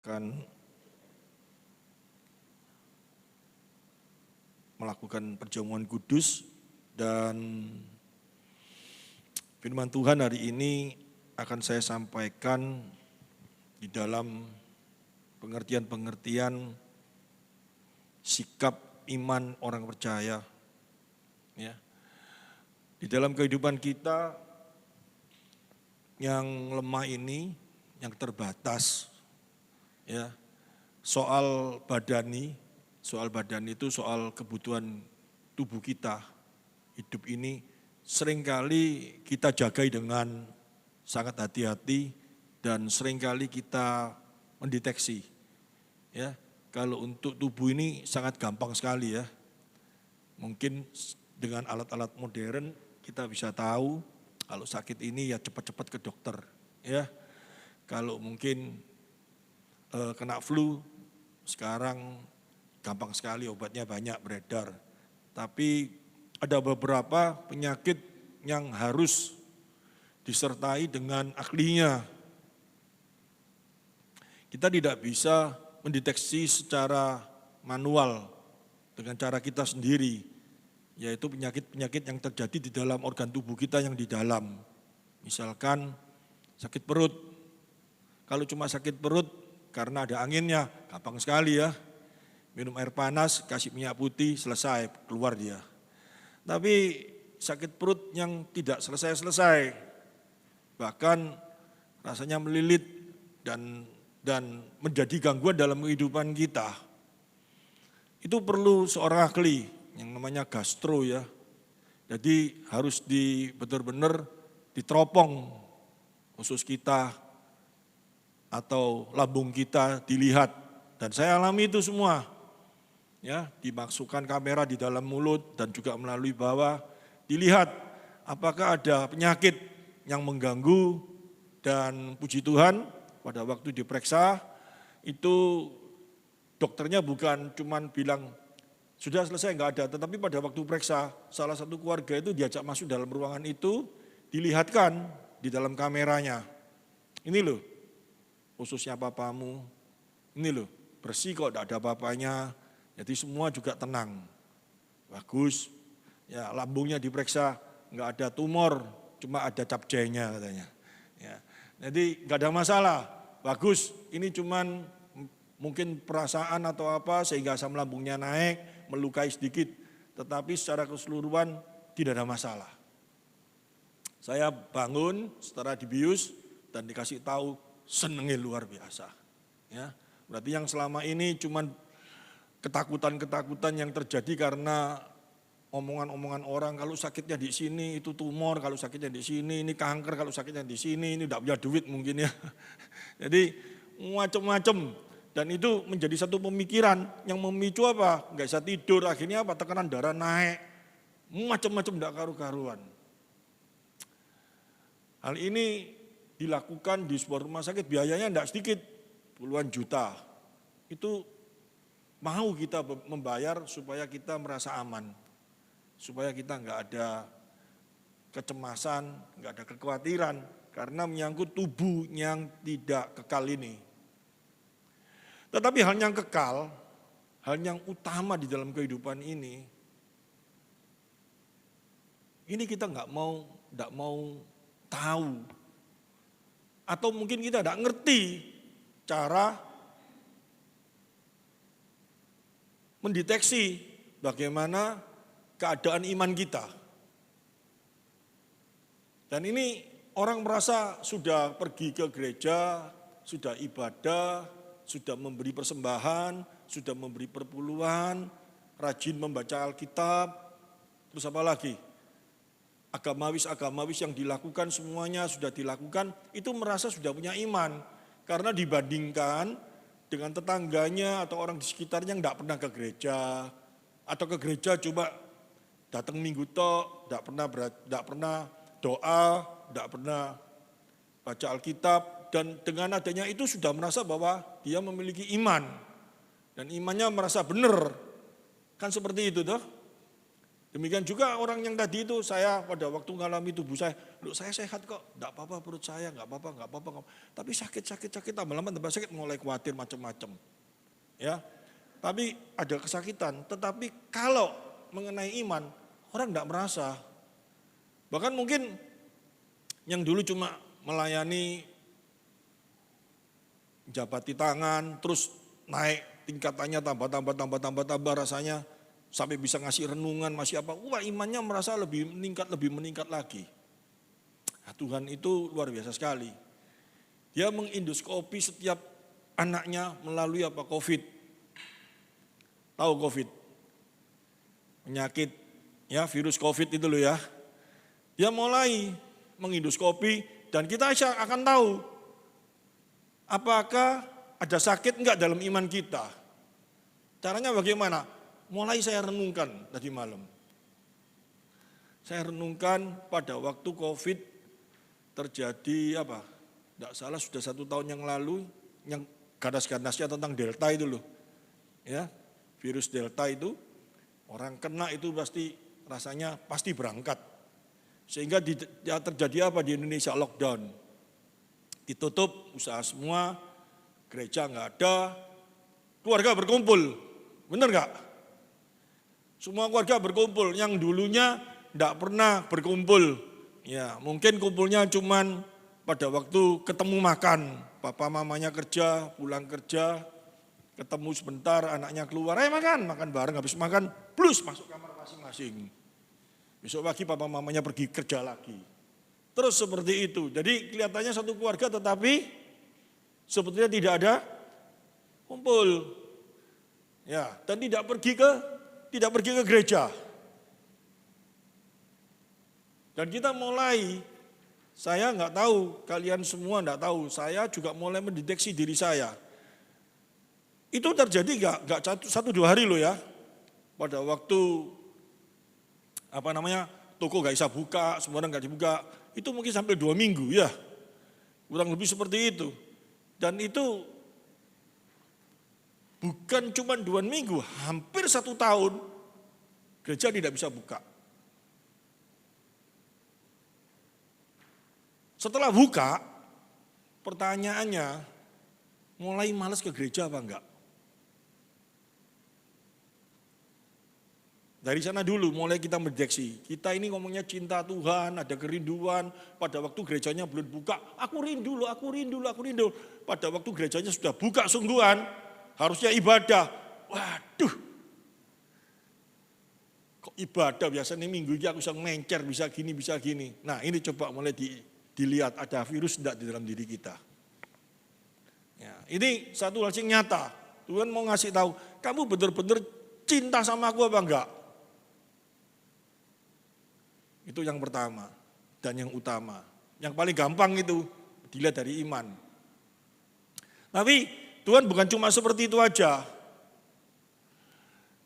akan melakukan perjamuan kudus, dan firman Tuhan hari ini akan saya sampaikan di dalam pengertian-pengertian sikap iman orang percaya. Ya. Di dalam kehidupan kita yang lemah ini, yang terbatas, ya, soal badani itu soal kebutuhan tubuh kita. Hidup ini seringkali kita jagai dengan sangat hati-hati dan seringkali kita mendeteksi. Ya, kalau untuk tubuh ini sangat gampang sekali ya. Mungkin dengan alat-alat modern kita bisa tahu kalau sakit ini ya cepat-cepat ke dokter. Ya, kalau mungkin kena flu sekarang gampang sekali, obatnya banyak beredar. Tapi ada beberapa penyakit yang harus disertai dengan ahlinya. Kita tidak bisa mendeteksi secara manual dengan cara kita sendiri, yaitu penyakit-penyakit yang terjadi di dalam organ tubuh kita yang di dalam. Misalkan sakit perut. Kalau cuma sakit perut karena ada anginnya, gampang sekali ya. Minum air panas, kasih minyak putih, selesai, keluar dia. Tapi sakit perut yang tidak selesai-selesai, bahkan rasanya melilit dan menjadi gangguan dalam kehidupan kita. Itu perlu seorang ahli yang namanya gastro ya. Jadi harus benar-benar diteropong usus kita atau lambung kita dilihat. Dan saya alami itu semua. Ya, dimasukkan kamera di dalam mulut dan juga melalui bawah, dilihat apakah ada penyakit yang mengganggu, dan puji Tuhan pada waktu diperiksa itu dokternya bukan cuman bilang sudah selesai enggak ada, tetapi pada waktu periksa salah satu keluarga itu diajak masuk dalam ruangan itu, dilihatkan di dalam kameranya. Ini loh ususnya papamu, ini loh bersih kok, enggak ada apa-apanya. Jadi semua juga tenang, bagus. Ya, lambungnya diperiksa, nggak ada tumor, cuma ada capcaynya katanya. Ya, jadi nggak ada masalah, bagus. Ini cuman mungkin perasaan atau apa sehingga asam lambungnya naik, melukai sedikit, tetapi secara keseluruhan tidak ada masalah. Saya bangun setelah dibius dan dikasih tahu, senengnya luar biasa. Ya, berarti yang selama ini cuman ketakutan-ketakutan yang terjadi karena omongan-omongan orang, kalau sakitnya di sini itu tumor, kalau sakitnya di sini ini kanker, kalau sakitnya di sini ini tidak punya duit mungkin ya. Jadi macam-macam, dan itu menjadi satu pemikiran yang memicu apa? Nggak bisa tidur, akhirnya apa? Tekanan darah naik, macam-macam tidak karu-karuan. Hal ini dilakukan di sebuah rumah sakit, biayanya tidak sedikit, puluhan juta. Itu mau kita membayar supaya kita merasa aman, supaya kita nggak ada kecemasan, nggak ada kekhawatiran, karena menyangkut tubuh yang tidak kekal ini. Tetapi hal yang kekal, hal yang utama di dalam kehidupan ini kita nggak mau tahu, atau mungkin kita nggak ngerti cara mendeteksi bagaimana keadaan iman kita. Dan ini orang merasa sudah pergi ke gereja, sudah ibadah, sudah memberi persembahan, sudah memberi perpuluhan, rajin membaca Alkitab, terus apa lagi? Agamawis yang dilakukan semuanya sudah dilakukan, itu merasa sudah punya iman. Karena dibandingkan dengan tetangganya atau orang di sekitarnya yang tidak pernah ke gereja, atau ke gereja cuma datang minggu tok, tidak pernah doa, tidak pernah baca Alkitab, dan dengan adanya itu sudah merasa bahwa dia memiliki iman, dan imannya merasa benar, kan seperti itu toh. Demikian juga orang yang tadi itu, saya pada waktu mengalami tubuh saya, loh saya sehat kok, enggak apa-apa perut saya, enggak apa-apa. Tapi sakit, lama-lama tambah sakit, mulai khawatir macam-macam. Ya, tapi ada kesakitan, tetapi kalau mengenai iman, orang enggak merasa. Bahkan mungkin yang dulu cuma melayani, jabati tangan, terus naik tingkatannya tambah rasanya, sampai bisa ngasih renungan, masih apa, wah imannya merasa lebih meningkat lagi. Nah, Tuhan itu luar biasa sekali. Dia mengindoskopi setiap anaknya melalui apa, COVID. Tahu COVID? Penyakit, ya virus COVID itu loh ya. Dia mulai mengindoskopi dan kita akan tahu apakah ada sakit enggak dalam iman kita. Caranya bagaimana? Mulai saya renungkan tadi malam. Saya renungkan pada waktu COVID terjadi apa? Tidak salah sudah 1 tahun yang lalu, yang ganas-ganasnya tentang Delta itu loh. Ya, virus Delta itu, orang kena itu pasti rasanya pasti berangkat. Sehingga terjadi apa di Indonesia? Lockdown. Ditutup usaha semua, gereja nggak ada, keluarga berkumpul. Benar nggak? Semua keluarga berkumpul, yang dulunya tidak pernah berkumpul. Ya, mungkin kumpulnya cuman pada waktu ketemu makan. Papa mamanya kerja, pulang kerja, ketemu sebentar, anaknya keluar, makan bareng, habis makan, plus masuk kamar masing-masing. Besok pagi papa mamanya pergi kerja lagi. Terus seperti itu, jadi kelihatannya satu keluarga tetapi sebetulnya tidak ada kumpul. Ya, dan tidak pergi ke gereja. Dan kita mulai, saya nggak tahu, kalian semua nggak tahu, saya juga mulai mendeteksi diri saya. Itu terjadi nggak 1-2 hari loh ya. Pada waktu toko nggak bisa buka, semua orang nggak dibuka, itu mungkin sampai 2 minggu ya, kurang lebih seperti itu. Dan itu bukan cuma 2 minggu, hampir 1 tahun gereja tidak bisa buka. Setelah buka, pertanyaannya, mulai malas ke gereja apa enggak? Dari sana dulu mulai kita mendeteksi. Kita ini ngomongnya cinta Tuhan, ada kerinduan. Pada waktu gerejanya belum buka, aku rindu. Pada waktu gerejanya sudah buka sungguhan, harusnya ibadah. Waduh, kok ibadah biasanya minggu ini aku bisa mencer, bisa gini. Nah ini coba mulai dilihat ada virus enggak di dalam diri kita. Ya, ini satu hal yang nyata. Tuhan mau ngasih tahu, kamu benar-benar cinta sama aku apa enggak? Itu yang pertama dan yang utama. Yang paling gampang itu dilihat dari iman. Tapi Tuhan bukan cuma seperti itu aja.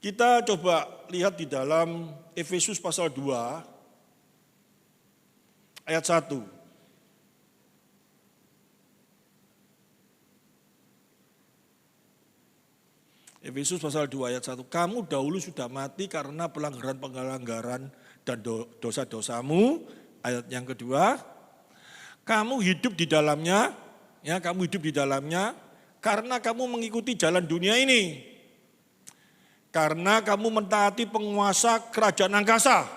Kita coba lihat di dalam Efesus pasal 2 ayat 1. Efesus pasal 2 ayat 1. Kamu dahulu sudah mati karena pelanggaran dan dosa-dosamu. Ayat yang kedua, kamu hidup di dalamnya, karena kamu mengikuti jalan dunia ini. Karena kamu mentaati penguasa kerajaan angkasa,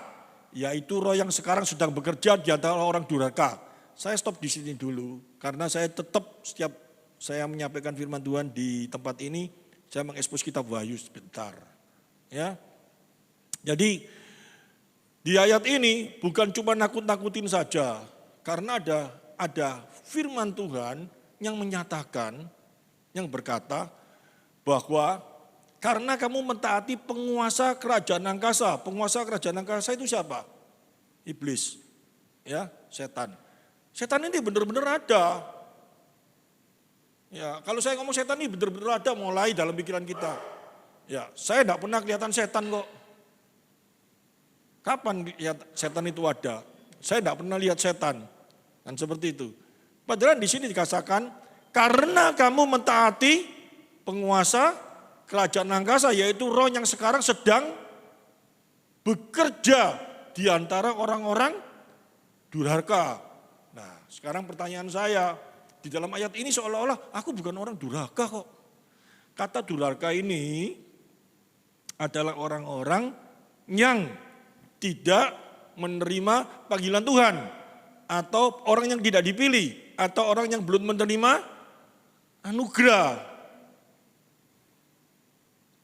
yaitu roh yang sekarang sedang bekerja di antara orang durhaka. Saya stop di sini dulu, karena saya tetap setiap saya menyampaikan firman Tuhan di tempat ini, saya mengekspos kitab Wahyu sebentar. Ya. Jadi di ayat ini bukan cuma nakut-nakutin saja, karena ada firman Tuhan yang menyatakan, yang berkata bahwa karena kamu mentaati penguasa kerajaan angkasa. Penguasa kerajaan angkasa itu siapa? Iblis. Ya, setan. Setan ini benar-benar ada. Ya, kalau saya ngomong setan ini benar-benar ada mulai dalam pikiran kita. Ya, saya tidak pernah kelihatan setan kok. Kapan lihat setan itu ada? Saya tidak pernah lihat setan. Kan seperti itu. Padahal di sini dikatakan karena kamu mentaati penguasa kerajaan angkasa, yaitu roh yang sekarang sedang bekerja di antara orang-orang durhaka. Nah, sekarang pertanyaan saya, di dalam ayat ini seolah-olah aku bukan orang durhaka kok. Kata durhaka ini adalah orang-orang yang tidak menerima panggilan Tuhan, atau orang yang tidak dipilih, atau orang yang belum menerima anugerah.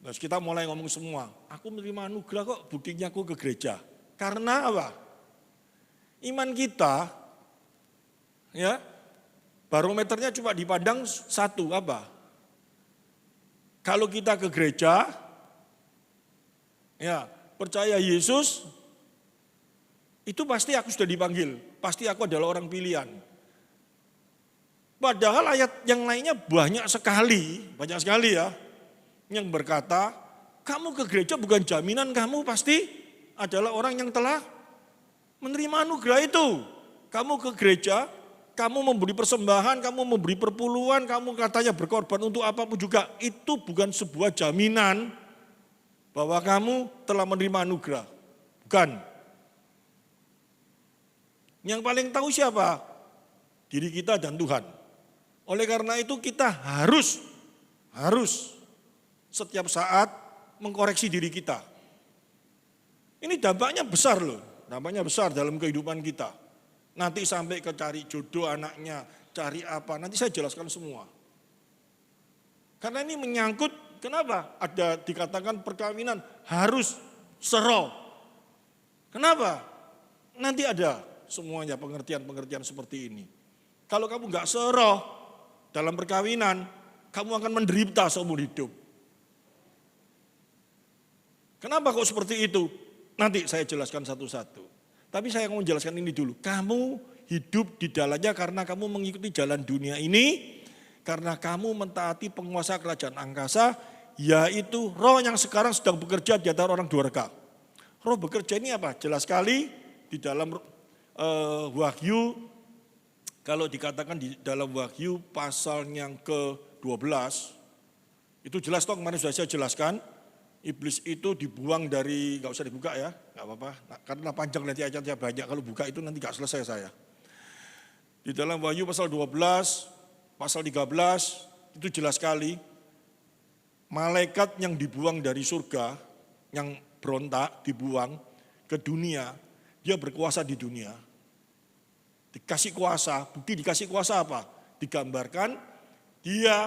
Nah, kita mulai ngomong semua, aku menerima anugerah kok, buktinya aku ke gereja. Karena apa? Iman kita, ya, barometernya cuma dipandang satu, apa? Kalau kita ke gereja, ya, percaya Yesus, itu pasti aku sudah dipanggil, pasti aku adalah orang pilihan. Padahal ayat yang lainnya banyak sekali ya, yang berkata, kamu ke gereja bukan jaminan kamu pasti adalah orang yang telah menerima anugerah itu. Kamu ke gereja, kamu memberi persembahan, kamu memberi perpuluhan, kamu katanya berkorban untuk apapun juga, itu bukan sebuah jaminan bahwa kamu telah menerima anugerah. Bukan. Yang paling tahu siapa? Diri kita dan Tuhan. Oleh karena itu kita harus setiap saat mengkoreksi diri kita. Ini dampaknya besar loh, dampaknya besar dalam kehidupan kita. Nanti sampai ke cari jodoh anaknya, cari apa, nanti saya jelaskan semua. Karena ini menyangkut, kenapa? Ada dikatakan perkawinan harus sero. Kenapa? Nanti ada semuanya pengertian-pengertian seperti ini. Kalau kamu nggak sero dalam perkawinan, kamu akan menderita seumur hidup. Kenapa kok seperti itu? Nanti saya jelaskan satu-satu. Tapi saya mau menjelaskan ini dulu. Kamu hidup di dalamnya karena kamu mengikuti jalan dunia ini, karena kamu mentaati penguasa kerajaan angkasa, yaitu roh yang sekarang sedang bekerja di antara orang durhaka. Roh bekerja ini apa? Jelas sekali di dalam Wahyu, kalau dikatakan di dalam Wahyu pasal yang ke-12, itu jelas toh kemarin sudah saya jelaskan, iblis itu dibuang dari, gak usah dibuka ya, gak apa-apa, karena panjang nanti ayatnya banyak, kalau buka itu nanti gak selesai saya. Di dalam Wahyu pasal 12, pasal 13, itu jelas sekali, malaikat yang dibuang dari surga, yang berontak, dibuang ke dunia, dia berkuasa di dunia. Dikasih kuasa, bukti dikasih kuasa apa? Digambarkan dia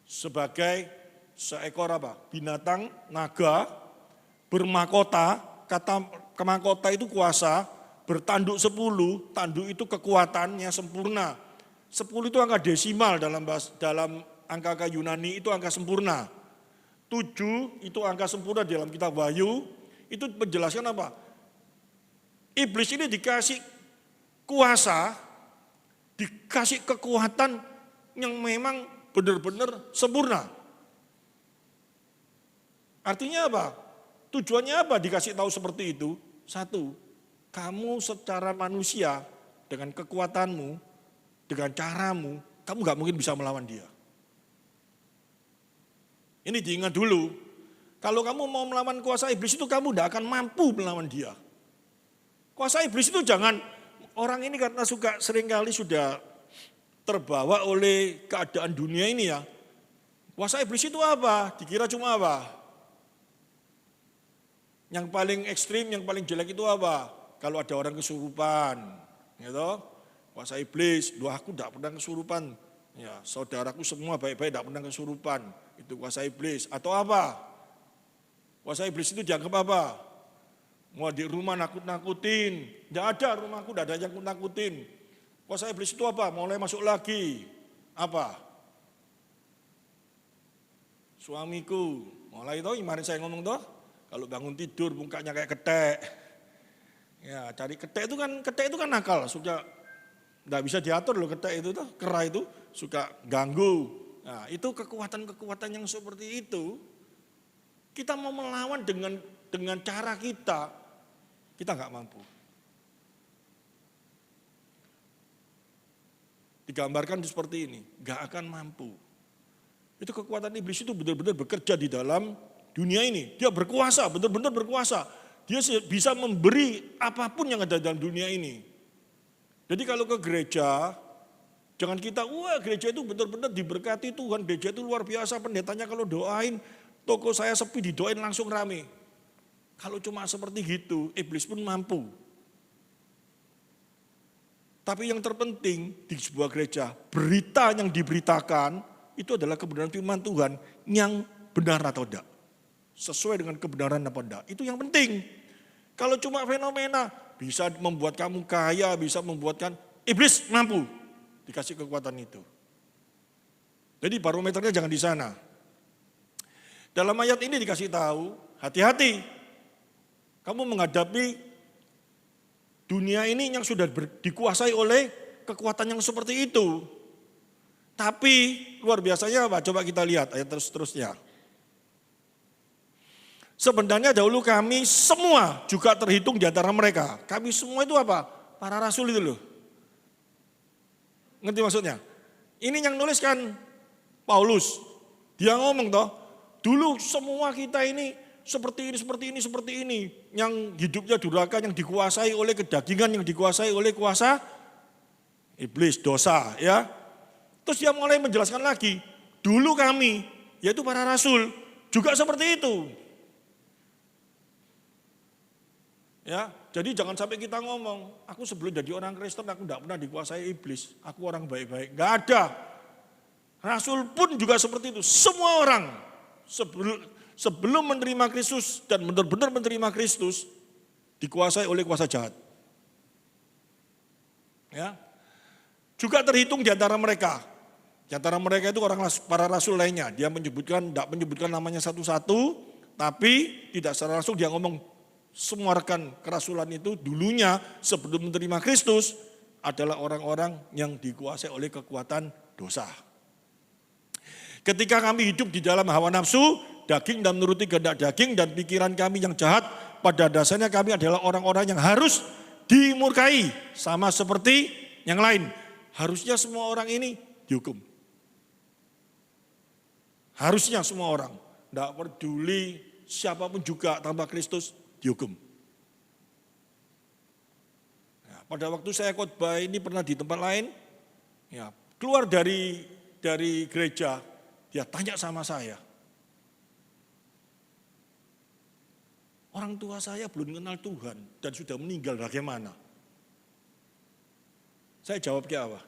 sebagai seekor apa? Binatang naga bermahkota, kata mahkota itu kuasa, bertanduk 10, tanduk itu kekuatannya sempurna. 10 itu angka desimal dalam angka Yunani itu angka sempurna. 7 itu angka sempurna dalam kitab Wahyu, itu menjelaskan apa? Iblis ini dikasih kuasa, dikasih kekuatan yang memang benar-benar sempurna. Artinya apa? Tujuannya apa dikasih tahu seperti itu? Satu, kamu secara manusia dengan kekuatanmu, dengan caramu, kamu gak mungkin bisa melawan dia. Ini diingat dulu, kalau kamu mau melawan kuasa iblis itu kamu gak akan mampu melawan dia. Kuasa iblis itu jangan, orang ini karena seringkali sudah terbawa oleh keadaan dunia ini ya. Kuasa iblis itu apa? Dikira cuma apa? Yang paling ekstrim, yang paling jelek itu apa? Kalau ada orang kesurupan, gitu. Kuasa iblis, doa aku tidak pernah kesurupan. Ya, saudaraku semua baik-baik tidak pernah kesurupan. Itu kuasa iblis. Atau apa? Kuasa iblis itu dianggap apa? Mau di rumah nakut-nakutin, tidak ada rumahku, tidak ada yang nakutin. Kuasa iblis itu apa? Mulai masuk lagi, apa? Suamiku, mulai itu kemarin saya ngomong toh, kalau bangun tidur mukanya kayak ketek. Ya, cari ketek itu kan nakal, suka tidak bisa diatur loh ketek itu tuh, kera itu suka ganggu. Nah, itu kekuatan-kekuatan yang seperti itu. Kita mau melawan dengan cara kita nggak mampu. Digambarkan seperti ini, nggak akan mampu. Itu kekuatan iblis itu benar-benar bekerja di dalam dunia ini. Dia berkuasa, benar-benar berkuasa. Dia bisa memberi apapun yang ada dalam dunia ini. Jadi kalau ke gereja, jangan kita, wah gereja itu benar-benar diberkati Tuhan, gereja itu luar biasa, pendetanya kalau doain, toko saya sepi didoain langsung rame. Kalau cuma seperti gitu, iblis pun mampu. Tapi yang terpenting di sebuah gereja, berita yang diberitakan itu adalah kebenaran firman Tuhan yang benar atau tidak. Sesuai dengan kebenaran apa tidak. Itu yang penting. Kalau cuma fenomena, bisa membuat kamu kaya, bisa membuatkan iblis mampu dikasih kekuatan itu. Jadi barometernya jangan di sana. Dalam ayat ini dikasih tahu, hati-hati. Kamu menghadapi dunia ini yang sudah dikuasai oleh kekuatan yang seperti itu. Tapi luar biasanya apa? Coba kita lihat ayat terus-terusnya. Sebenarnya dahulu kami semua juga terhitung di antara mereka. Kami semua itu apa? Para rasul itu loh. Ngerti maksudnya? Ini yang nulis kan Paulus. Dia ngomong toh, dulu semua kita ini seperti ini. Yang hidupnya durhaka, yang dikuasai oleh kedagingan, yang dikuasai oleh kuasa iblis, dosa ya. Terus dia mulai menjelaskan lagi, dulu kami, yaitu para rasul, juga seperti itu. Ya, jadi jangan sampai kita ngomong, aku sebelum jadi orang Kristen aku tidak pernah dikuasai iblis, aku orang baik-baik. Enggak ada. Rasul pun juga seperti itu. Semua orang sebelum menerima Kristus dan benar-benar menerima Kristus dikuasai oleh kuasa jahat. Ya. Juga terhitung di antara mereka. Di antara mereka itu para rasul lainnya. Dia tidak menyebutkan namanya satu-satu, tapi tidak secara langsung dia ngomong semua rekan kerasulan itu dulunya sebelum menerima Kristus adalah orang-orang yang dikuasai oleh kekuatan dosa. Ketika kami hidup di dalam hawa nafsu, daging dan menuruti kehendak daging dan pikiran kami yang jahat, pada dasarnya kami adalah orang-orang yang harus dimurkai sama seperti yang lain. Harusnya semua orang ini dihukum. Harusnya semua orang, tidak peduli siapapun juga tanpa Kristus dihukum. Nah, pada waktu saya khotbah ini pernah di tempat lain, ya, keluar dari gereja, dia tanya sama saya, orang tua saya belum kenal Tuhan dan sudah meninggal bagaimana? Saya jawab kayak apa?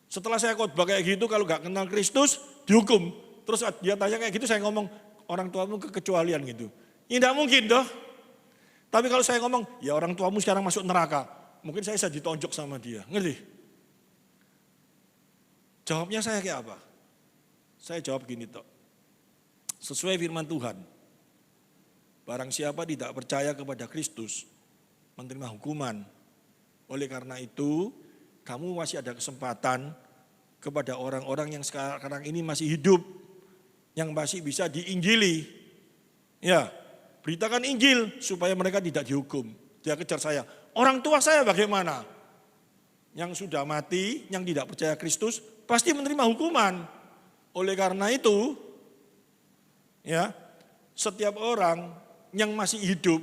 Setelah saya khotbah kayak gitu, kalau gak kenal Kristus dihukum. Terus dia tanya kayak gitu, saya ngomong, orang tuamu kekecualian gitu. Ya tidak mungkin toh. Tapi kalau saya ngomong, ya orang tuamu sekarang masuk neraka, mungkin saya bisa ditonjok sama dia, ngerti? Jawabnya saya kayak apa? Saya jawab gini toh. Sesuai firman Tuhan, barang siapa tidak percaya kepada Kristus, menerima hukuman. Oleh karena itu, kamu masih ada kesempatan kepada orang-orang yang sekarang ini masih hidup, yang masih bisa diinjili. Ya, beritakan Injil supaya mereka tidak dihukum. Dia kejar saya. Orang tua saya bagaimana? Yang sudah mati, yang tidak percaya Kristus, pasti menerima hukuman. Oleh karena itu, ya, setiap orang yang masih hidup,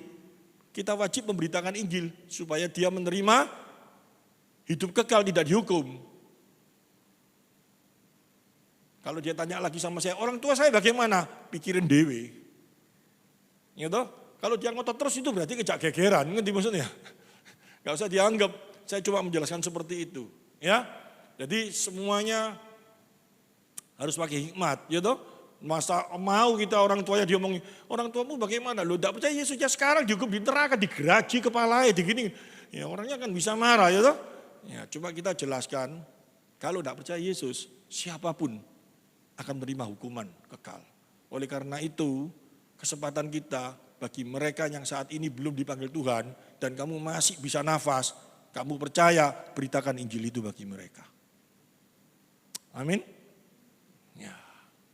kita wajib memberitakan Injil supaya dia menerima hidup kekal, tidak dihukum. Kalau dia tanya lagi sama saya, orang tua saya bagaimana? Pikirin dewe. Gitu? Kalau dia ngotot terus itu berarti kejak gegeran, ngerti maksudnya? Gak usah dianggap, saya cuma menjelaskan seperti itu. Ya, jadi semuanya harus pakai hikmat, gitu. Masa mau kita orang tuanya diomongin, orang tuamu bagaimana? Lo tidak percaya Yesus ya sekarang dihukum di neraka, digeraji kepalanya, digini. Ya orangnya kan bisa marah, ya toh? Ya, coba kita jelaskan, kalau tidak percaya Yesus, siapapun akan menerima hukuman kekal. Oleh karena itu, kesempatan kita bagi mereka yang saat ini belum dipanggil Tuhan dan kamu masih bisa nafas, kamu percaya, beritakan Injil itu bagi mereka. Amin. Ya,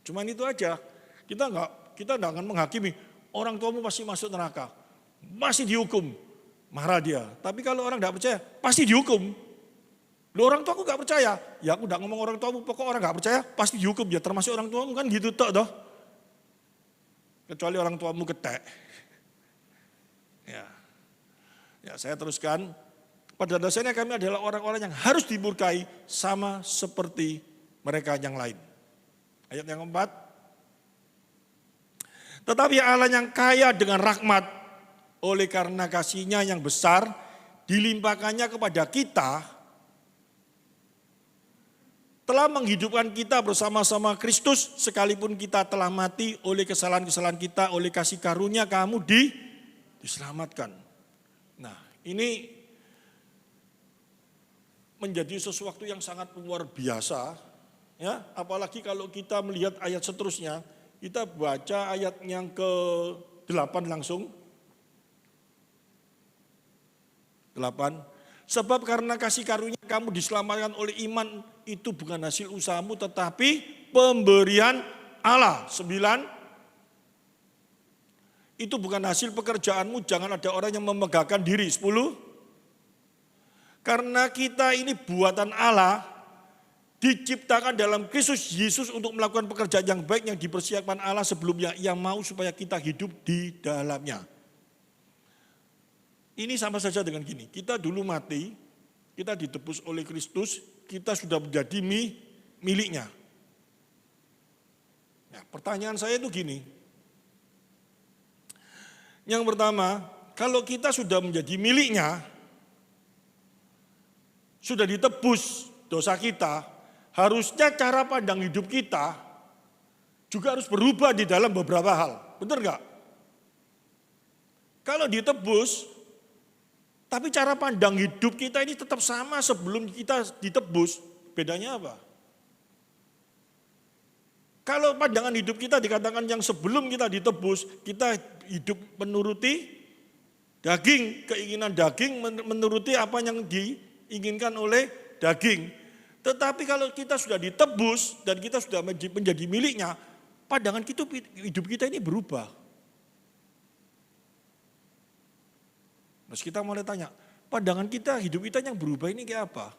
cuman itu aja. Kita enggak akan menghakimi orang tuamu pasti masuk neraka, masih dihukum, marah dia. Tapi kalau orang enggak percaya, pasti dihukum. Loh, orang tuaku enggak percaya, ya aku enggak ngomong orang tuamu, pokok orang enggak percaya pasti dihukum, ya termasuk orang tuamu kan gitu toh. kecuali orang tuamu ketek. Ya, saya teruskan. Pada dasarnya kami adalah orang-orang yang harus dimurkai sama seperti mereka yang lain. Ayat yang keempat. Tetapi Allah yang kaya dengan rahmat, oleh karena kasih-Nya yang besar, dilimpahkannya kepada kita, telah menghidupkan kita bersama-sama Kristus, sekalipun kita telah mati oleh kesalahan-kesalahan kita, oleh kasih karunia kamu diselamatkan. Nah, ini menjadi sesuatu yang sangat luar biasa, ya. Apalagi kalau kita melihat ayat seterusnya, kita baca ayat yang ke-8 langsung. 8. Sebab karena kasih karunia kamu diselamatkan oleh iman, itu bukan hasil usahamu tetapi pemberian Allah. 9. Itu bukan hasil pekerjaanmu, jangan ada orang yang memegahkan diri. 10. Karena kita ini buatan Allah, diciptakan dalam Kristus Yesus untuk melakukan pekerjaan yang baik yang dipersiapkan Allah sebelumnya, yang mau supaya kita hidup di dalamnya. Ini sama saja dengan gini, kita dulu mati, kita ditebus oleh Kristus, kita sudah menjadi miliknya. Nah, pertanyaan saya itu gini, yang pertama, kalau kita sudah menjadi miliknya, sudah ditebus dosa kita, harusnya cara pandang hidup kita juga harus berubah di dalam beberapa hal. Benar enggak? Kalau ditebus, tapi cara pandang hidup kita ini tetap sama sebelum kita ditebus, bedanya apa? Kalau pandangan hidup kita dikatakan yang sebelum kita ditebus, kita hidup menuruti daging, keinginan daging, menuruti apa yang diinginkan oleh daging. Tetapi kalau kita sudah ditebus dan kita sudah menjadi miliknya, pandangan hidup kita ini berubah. Terus kita mulai tanya, pandangan kita, hidup kita yang berubah ini kayak apa?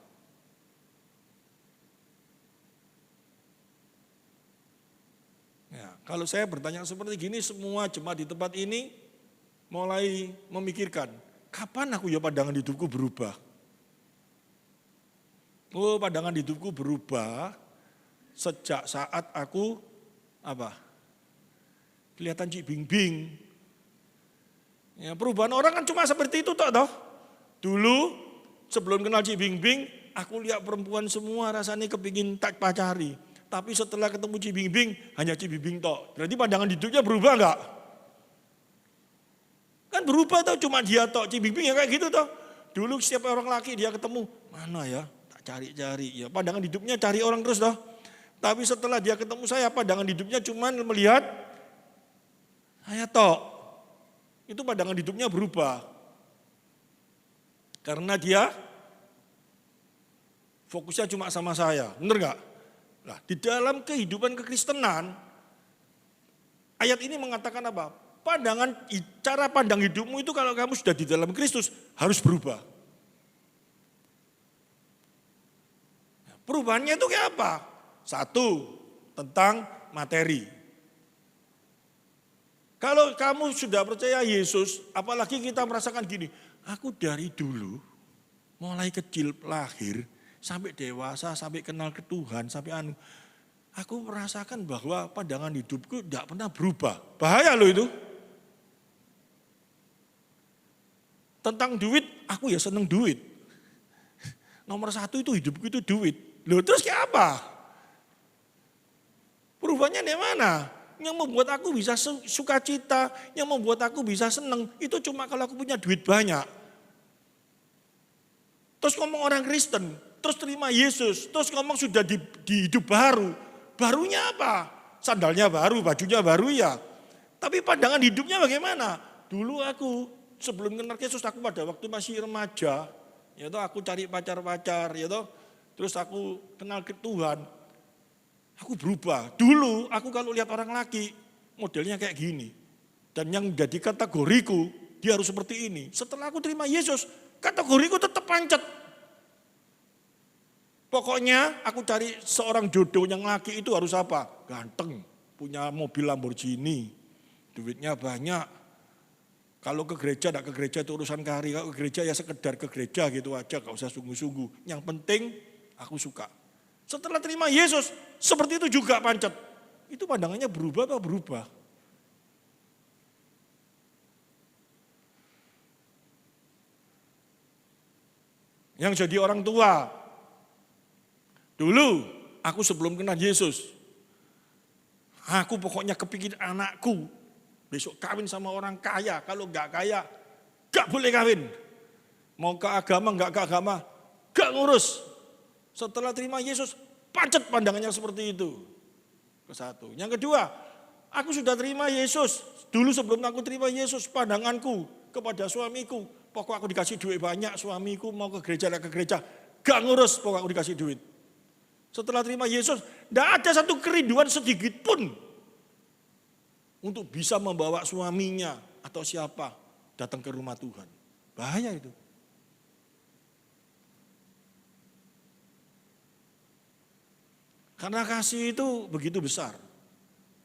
Ya, kalau saya bertanya seperti gini, semua jemaat di tempat ini mulai memikirkan, kapan aku ya pandangan hidupku berubah? Oh, pandangan hidupku berubah sejak saat aku kelihatan Cik Bingbing. Ya, perubahan orang kan cuma seperti itu toh. Dulu sebelum kenal Cik Bingbing, aku lihat perempuan semua rasanya kepingin tak pacari. Tapi setelah ketemu Cik Bingbing, hanya Cik Bingbing toh. Berarti pandangan hidupnya berubah enggak? Kan berubah toh, cuma dia toh. Cik Bingbing ya kayak gitu toh. Dulu setiap orang laki dia ketemu, mana ya? Cari-cari, ya pandangan hidupnya cari orang terus toh. Tapi setelah dia ketemu saya, pandangan hidupnya cuma melihat saya toh. Itu pandangan hidupnya berubah. Karena dia fokusnya cuma sama saya, benar enggak? Nah, di dalam kehidupan kekristenan, ayat ini mengatakan apa? Cara pandang hidupmu itu kalau kamu sudah di dalam Kristus harus berubah. Perubahannya itu kayak apa? 1, tentang materi. Kalau kamu sudah percaya Yesus, apalagi kita merasakan gini, aku dari dulu, mulai kecil lahir, sampai dewasa, sampai kenal ke Tuhan, sampai aku merasakan bahwa pandangan hidupku tidak pernah berubah. Bahaya loh itu. Tentang duit, aku ya seneng duit. Nomor 1 itu hidupku itu duit. Loh terus kayak apa? Perubahannya di mana? Yang membuat aku bisa sukacita, yang membuat aku bisa seneng, itu cuma kalau aku punya duit banyak. Terus ngomong orang Kristen, terus terima Yesus, terus ngomong sudah di hidup baru. Barunya apa? Sandalnya baru, bajunya baru ya. Tapi pandangan hidupnya bagaimana? Dulu aku sebelum kenal Yesus, aku pada waktu masih remaja, ya toh aku cari pacar-pacar, ya toh. Terus aku kenal ke Tuhan, aku berubah. Dulu aku kalau lihat orang laki, modelnya kayak gini. Dan yang menjadi kategoriku, dia harus seperti ini. Setelah aku terima Yesus, kategoriku tetap pancet. Pokoknya aku cari seorang jodoh yang laki itu harus apa? Ganteng, punya mobil Lamborghini, duitnya banyak. Kalau ke gereja, tidak ke gereja itu urusan kari. Kalau ke gereja ya sekedar ke gereja gitu aja, gak usah sungguh-sungguh. Yang penting aku suka. Setelah terima Yesus, seperti itu juga pancet. Itu pandangannya berubah atau berubah? Yang jadi orang tua. Dulu, aku sebelum kenal Yesus, aku pokoknya kepikir anakku besok kawin sama orang kaya. Kalau enggak kaya, enggak boleh kawin. Mau ke agama, enggak ke agama, enggak ngurus. Setelah terima Yesus, pancet pandangannya seperti itu. Ke satu. Yang kedua, aku sudah terima Yesus. Dulu sebelum aku terima Yesus, pandanganku kepada suamiku, pokok aku dikasih duit banyak, suamiku mau ke gereja, enggak ke gereja, enggak ngurus, pokok aku dikasih duit. Setelah terima Yesus, enggak ada satu kerinduan sedikit pun untuk bisa membawa suaminya atau siapa datang ke rumah Tuhan. Bahaya itu. Karena kasih itu begitu besar.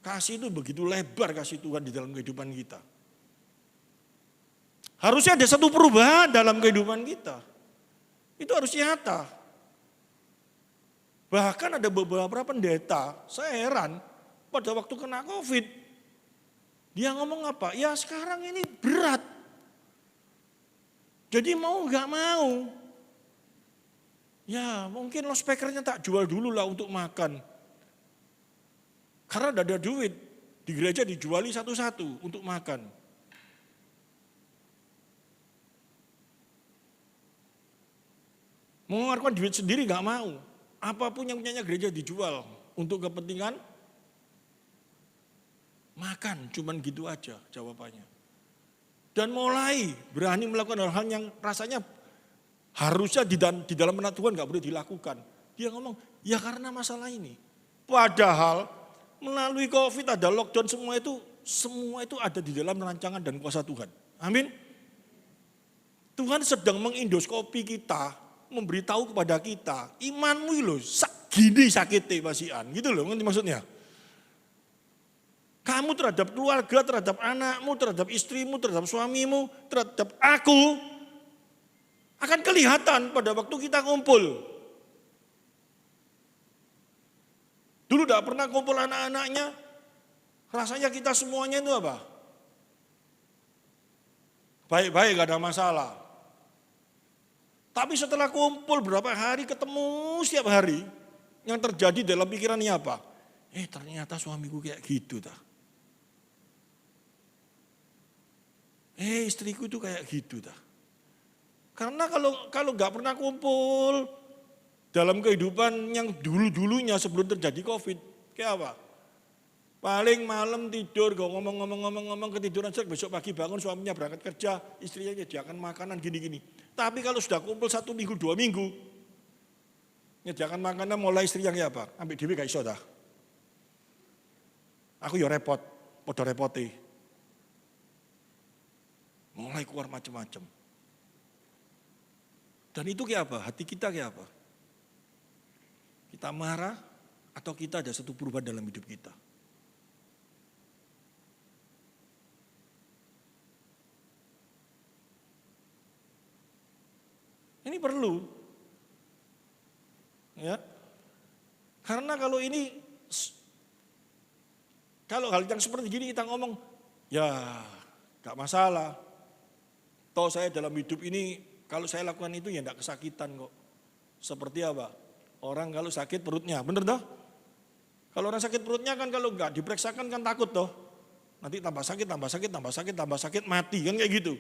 Kasih itu begitu lebar kasih Tuhan di dalam kehidupan kita. Harusnya ada satu perubahan dalam kehidupan kita. Itu harus nyata. Bahkan ada beberapa pendeta, saya heran pada waktu kena COVID. Dia ngomong apa? Ya sekarang ini berat. Jadi mau gak mau. Ya mungkin loudspeakernya tak jual dulu lah untuk makan. Karena tidak ada duit. Di gereja dijuali satu-satu untuk makan. Mengeluarkan duit sendiri gak mau. Apapun yang punyanya gereja dijual untuk kepentingan makan. Cuman gitu aja jawabannya. Dan mulai berani melakukan hal-hal yang rasanya harusnya di dalam benak Tuhan gak boleh dilakukan. Dia ngomong, ya karena masalah ini. Padahal melalui COVID ada lockdown semua itu ada di dalam rancangan dan kuasa Tuhan. Amin. Tuhan sedang mengindoskopi kita, memberitahu kepada kita, imanmu loh gini sakitnya pasian, gitu loh, ngerti maksudnya. Kamu terhadap keluarga, terhadap anakmu, terhadap istrimu, terhadap suamimu, terhadap aku, akan kelihatan pada waktu kita kumpul. Dulu tidak pernah kumpul anak-anaknya, rasanya kita semuanya itu apa? Baik-baik, gak ada masalah. Tapi setelah kumpul berapa hari, ketemu setiap hari, yang terjadi dalam pikirannya apa? Ternyata suamiku kayak gitu dah. Istriku itu kayak gitu dah. Karena kalau nggak pernah kumpul dalam kehidupan yang dulu-dulunya sebelum terjadi COVID, kayak apa? Paling malam tidur, ngomong ketiduran, besok pagi bangun suaminya berangkat kerja, istrinya nyediakan makanan gini-gini. Tapi kalau sudah kumpul 1 minggu, 2 minggu, nyediakan makanan mulai istri yang ya apa? Ambil dewi gak iso dah. Aku ya repot, podo repoti. Mulai keluar macam-macam. Dan itu kayak apa? Hati kita kayak apa? Kita marah atau kita ada satu perubahan dalam hidup kita? Ini perlu. Ya. Karena kalau hal yang seperti gini kita ngomong, ya gak masalah. Toh saya dalam hidup ini, kalau saya lakukan itu ya gak kesakitan kok. Seperti apa? Orang kalau sakit perutnya, bener toh? Kalau orang sakit perutnya kan kalau gak diperiksakan kan takut toh. Nanti tambah sakit, mati kan kayak gitu.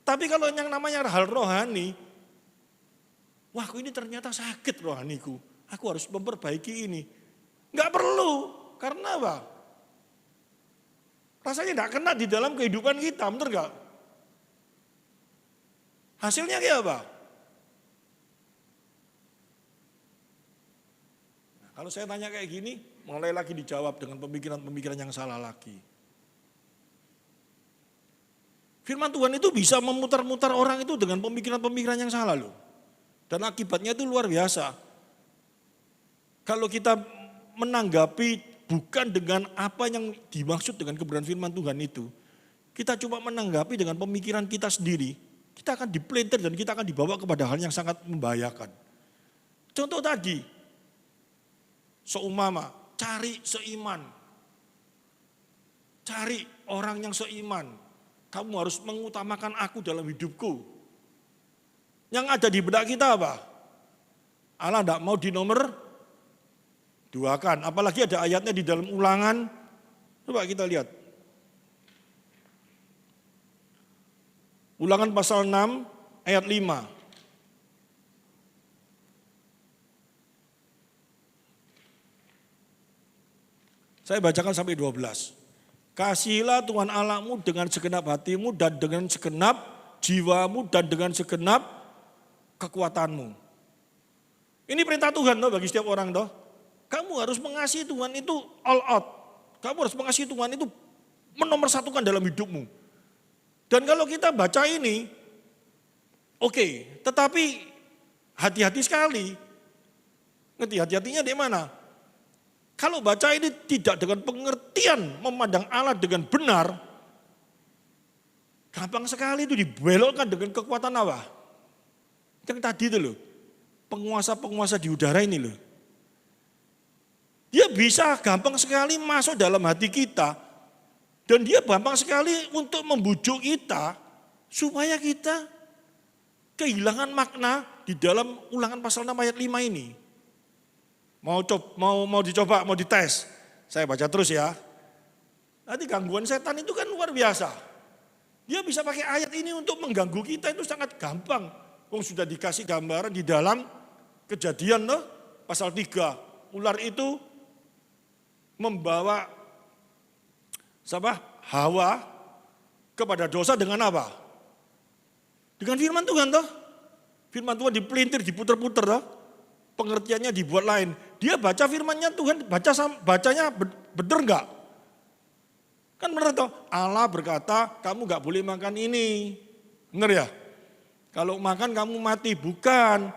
Tapi kalau yang namanya hal rohani, wah ini ternyata sakit rohaniku, aku harus memperbaiki ini. Gak perlu, karena apa? Rasanya gak kena di dalam kehidupan kita, bener gak? Hasilnya kayak apa? Nah, kalau saya tanya kayak gini, mulai lagi dijawab dengan pemikiran-pemikiran yang salah lagi. Firman Tuhan itu bisa memutar-mutar orang itu dengan pemikiran-pemikiran yang salah loh. Dan akibatnya itu luar biasa. Kalau kita menanggapi bukan dengan apa yang dimaksud dengan kebenaran firman Tuhan itu, kita cuma menanggapi dengan pemikiran kita sendiri, kita akan dipelintir dan kita akan dibawa kepada hal yang sangat membahayakan. Contoh tadi, seumpama cari seiman, cari orang yang seiman, kamu harus mengutamakan aku dalam hidupku. Yang ada di benak kita apa? Allah tidak mau dinomor duakan. Apalagi ada ayatnya di dalam Ulangan. Coba kita lihat. Ulangan pasal 6 ayat 5. Saya bacakan sampai 12. Kasihilah Tuhan Allahmu dengan segenap hatimu dan dengan segenap jiwamu dan dengan segenap kekuatanmu. Ini perintah Tuhan toh bagi setiap orang toh. Kamu harus mengasihi Tuhan itu all out. Kamu harus mengasihi Tuhan itu menomorsatukan dalam hidupmu. Dan kalau kita baca ini, oke, tetapi hati-hati sekali. Ngerti hati-hatinya di mana? Kalau baca ini tidak dengan pengertian memandang Allah dengan benar, gampang sekali itu dibelokkan dengan kekuatan apa? Yang tadi itu loh, penguasa-penguasa di udara ini loh. Dia bisa gampang sekali masuk dalam hati kita. Dan dia gampang sekali untuk membujuk kita supaya kita kehilangan makna di dalam Ulangan pasal 6 ayat 5 ini. Mau dicoba, mau dites. Saya baca terus ya. Nanti gangguan setan itu kan luar biasa. Dia bisa pakai ayat ini untuk mengganggu kita itu sangat gampang. Sudah dikasih gambaran di dalam Kejadian loh, pasal 3. Ular itu membawa Hawa kepada dosa dengan apa? Dengan firman Tuhan toh. Firman Tuhan dipelintir, diputer-puter toh. Pengertiannya dibuat lain. Dia baca firmannya Tuhan, bacanya benar enggak? Kan benar toh. Allah berkata, kamu enggak boleh makan ini. Benar ya? Kalau makan kamu mati, bukan.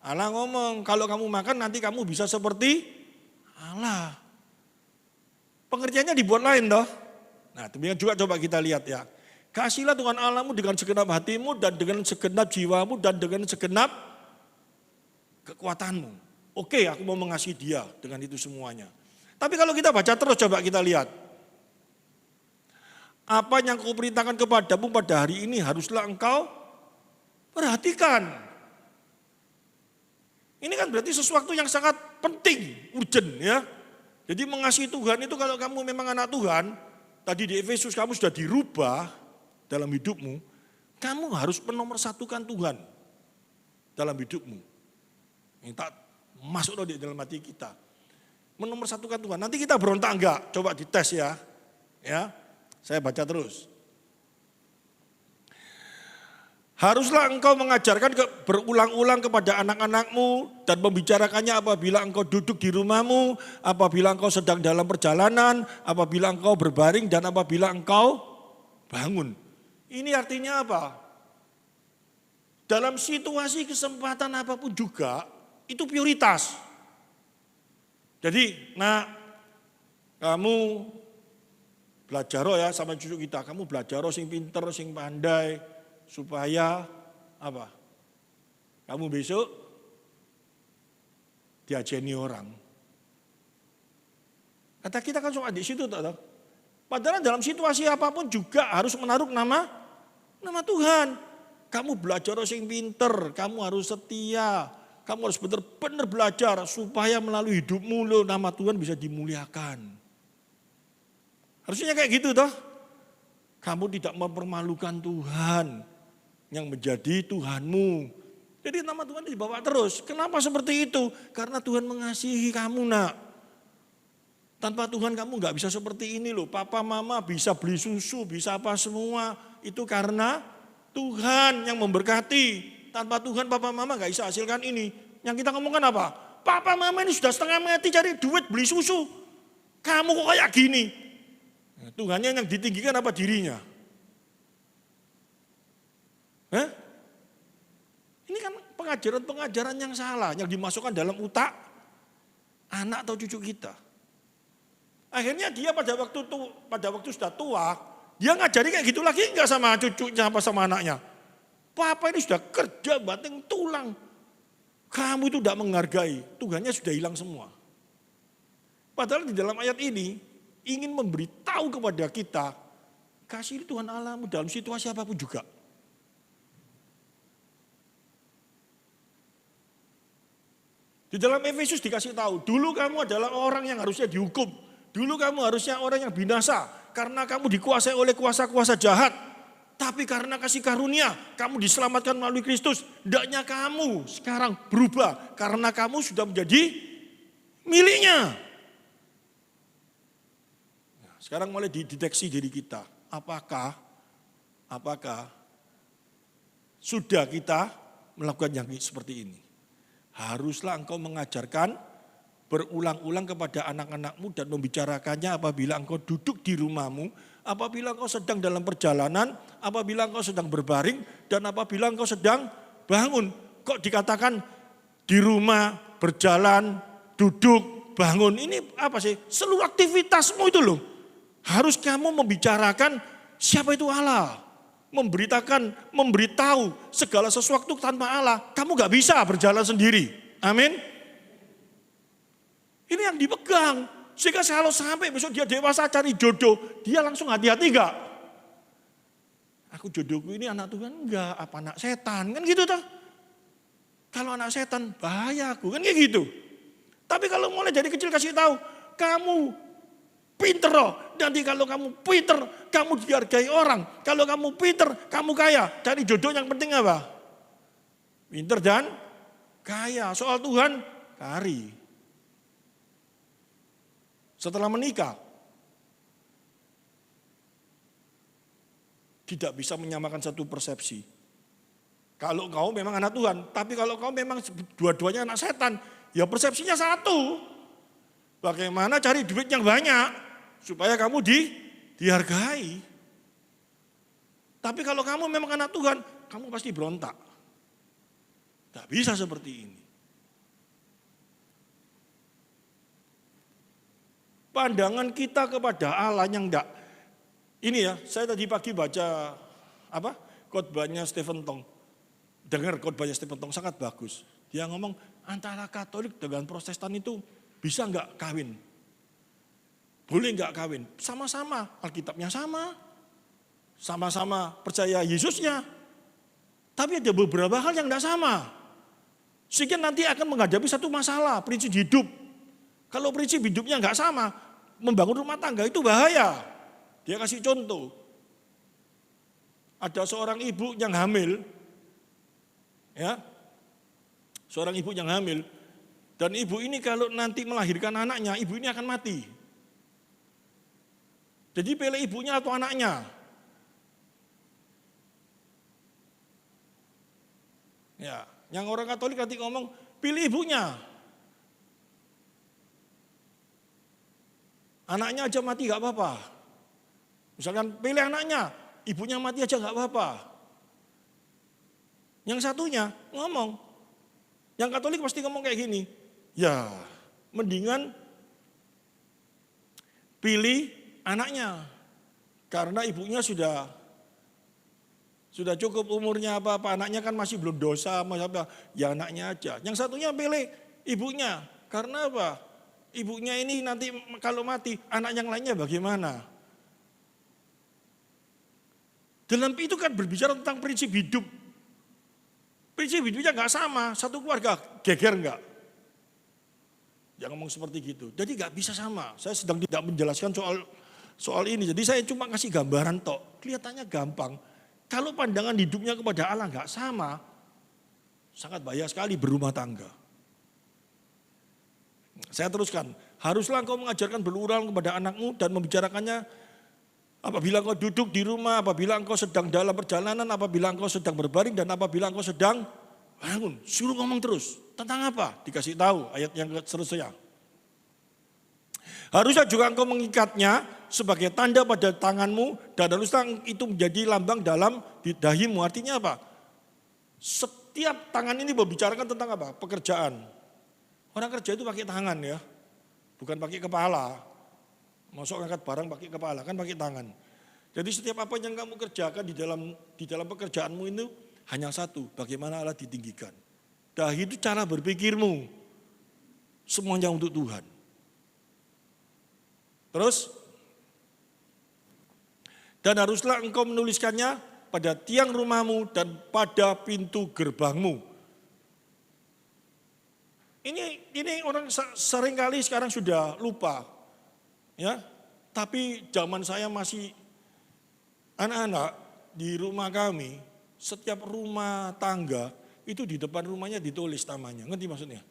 Allah ngomong, kalau kamu makan nanti kamu bisa seperti Allah. Pengertiannya dibuat lain toh. Nah, demikian juga coba kita lihat ya. Kasihlah Tuhan Allahmu dengan segenap hatimu dan dengan segenap jiwamu dan dengan segenap kekuatanmu. Oke, aku mau mengasihi dia dengan itu semuanya. Tapi kalau kita baca terus coba kita lihat. Apa yang kuperintahkan kepadamu pada hari ini haruslah engkau perhatikan. Ini kan berarti sesuatu yang sangat penting, urgent ya. Jadi mengasihi Tuhan itu kalau kamu memang anak Tuhan, tadi di Efesus kamu sudah dirubah dalam hidupmu, kamu harus menomorsatukan Tuhan dalam hidupmu. Minta masuk di dalam hati kita. Menomorsatukan Tuhan. Nanti kita berontak enggak? Coba dites ya. Ya. Saya baca terus. Haruslah engkau mengajarkan berulang-ulang kepada anak-anakmu dan membicarakannya apabila engkau duduk di rumahmu, apabila engkau sedang dalam perjalanan, apabila engkau berbaring dan apabila engkau bangun. Ini artinya apa? Dalam situasi kesempatan apapun juga itu prioritas. Jadi, kamu belajar ya sama cucu kita, kamu belajar sing pinter, sing pandai. Supaya apa? Kamu besok diajeni orang. Kata kita kan cuma di situ tak tahu. Padahal dalam situasi apapun juga harus menaruh nama Tuhan. Kamu belajar sing pinter, kamu harus setia, kamu harus benar-benar belajar supaya melalui hidupmu lo nama Tuhan bisa dimuliakan. Harusnya kayak gitu toh. Kamu tidak mempermalukan Tuhan yang menjadi Tuhanmu. Jadi nama Tuhan dibawa terus. Kenapa seperti itu? Karena Tuhan mengasihi kamu nak. Tanpa Tuhan kamu gak bisa seperti ini loh. Papa mama bisa beli susu, bisa apa semua. Itu karena Tuhan yang memberkati. Tanpa Tuhan papa mama gak bisa hasilkan ini. Yang kita ngomongkan apa? Papa mama ini sudah setengah mati cari duit beli susu. Kamu kok kayak gini? Tuhannya yang ditinggikan apa dirinya? Ini kan pengajaran-pengajaran yang salah, yang dimasukkan dalam otak anak atau cucu kita. Akhirnya dia pada waktu sudah tua, dia ngajari kayak gitu lagi enggak sama cucunya apa sama anaknya. Papa ini sudah kerja banting tulang. Kamu itu tidak menghargai, Tuhannya sudah hilang semua. Padahal di dalam ayat ini ingin memberitahu kepada kita, kasih Tuhan Allahmu dalam situasi apapun juga. Di dalam Efesus dikasih tahu, dulu kamu adalah orang yang harusnya dihukum. Dulu kamu harusnya orang yang binasa, karena kamu dikuasai oleh kuasa-kuasa jahat. Tapi karena kasih karunia, kamu diselamatkan melalui Kristus. Hendaknya kamu sekarang berubah, karena kamu sudah menjadi miliknya. Nah, sekarang mulai dideteksi diri kita. Apakah sudah kita melakukan yang seperti ini? Haruslah engkau mengajarkan berulang-ulang kepada anak-anakmu dan membicarakannya apabila engkau duduk di rumahmu, apabila engkau sedang dalam perjalanan, apabila engkau sedang berbaring, dan apabila engkau sedang bangun. Kok dikatakan di rumah, berjalan, duduk, bangun, ini apa sih? Seluruh aktivitasmu itu loh. Harus kamu membicarakan siapa itu Allah. Memberitahu segala sesuatu tanpa Allah. Kamu gak bisa berjalan sendiri. Amin. Ini yang dipegang. Sehingga kalau sampai besok dia dewasa cari jodoh, dia langsung hati-hati gak? Aku jodohku ini anak Tuhan enggak, apa anak setan, kan gitu toh. Kalau anak setan bahaya aku, kan kayak gitu. Tapi kalau mulai dari kecil kasih tahu, kamu pinter loh. Nanti kalau kamu pinter, kamu dihargai orang. Kalau kamu pinter, kamu kaya. Cari jodoh yang penting apa? Pinter dan kaya. Soal Tuhan, cari. Setelah menikah, tidak bisa menyamakan satu persepsi. Kalau kau memang anak Tuhan, tapi kalau kau memang dua-duanya anak setan, ya persepsinya satu. Bagaimana cari duit yang banyak, supaya kamu dihargai. Tapi kalau kamu memang anak Tuhan, kamu pasti berontak. Tidak bisa seperti ini. Pandangan kita kepada Allah yang enggak. Ini ya, saya tadi pagi baca khotbahnya Stephen Tong. Dengar khotbahnya Stephen Tong sangat bagus. Dia ngomong antara Katolik dengan Protestan itu bisa enggak kawin? Boleh enggak kawin? Sama-sama, Alkitabnya sama. Sama-sama percaya Yesusnya. Tapi ada beberapa hal yang enggak sama. Sehingga nanti akan menghadapi satu masalah, prinsip hidup. Kalau prinsip hidupnya enggak sama, membangun rumah tangga itu bahaya. Dia kasih contoh. Ada seorang ibu yang hamil, ya, seorang ibu yang hamil, dan ibu ini kalau nanti melahirkan anaknya, ibu ini akan mati. Jadi pilih ibunya atau anaknya. Ya, yang orang Katolik nanti ngomong, pilih ibunya. Anaknya aja mati gak apa-apa. Misalkan pilih anaknya, ibunya mati aja gak apa-apa. Yang satunya ngomong, yang Katolik pasti ngomong kayak gini, ya mendingan pilih anaknya. Karena ibunya sudah cukup umurnya apa-apa, anaknya kan masih belum dosa, ya anaknya aja. Yang satunya pilih ibunya, karena apa? Ibunya ini nanti kalau mati, anak yang lainnya bagaimana? Dalam itu kan berbicara tentang prinsip hidup. Prinsip hidupnya nggak sama, satu keluarga geger nggak? Jangan ngomong seperti gitu. Jadi nggak bisa sama. Saya sedang tidak menjelaskan soal ini. Jadi saya cuma kasih gambaran tok. Kelihatannya gampang. Kalau pandangan hidupnya kepada Allah nggak sama, sangat bahaya sekali berumah tangga. Saya teruskan, haruslah engkau mengajarkan berulang kepada anakmu dan membicarakannya apabila engkau duduk di rumah, apabila engkau sedang dalam perjalanan, apabila engkau sedang berbaring, dan apabila engkau sedang bangun. Suruh ngomong terus. Tentang apa? Dikasih tahu ayat yang seterusnya. Harusnya juga engkau mengikatnya sebagai tanda pada tanganmu dan haruslah itu menjadi lambang dalam dahimu. Artinya apa? Setiap tangan ini membicarakan tentang apa? Pekerjaan. Orang kerja itu pakai tangan ya, bukan pakai kepala. Masuk angkat barang pakai kepala, kan pakai tangan. Jadi setiap apa yang kamu kerjakan di dalam pekerjaanmu itu hanya satu, bagaimana Allah ditinggikan. Dah itu cara berpikirmu, semuanya untuk Tuhan. Terus, dan haruslah engkau menuliskannya pada tiang rumahmu dan pada pintu gerbangmu. Ini orang seringkali sekarang sudah lupa, ya. Tapi zaman saya masih anak-anak di rumah kami, setiap rumah tangga itu di depan rumahnya ditulis namanya. Ngerti maksudnya?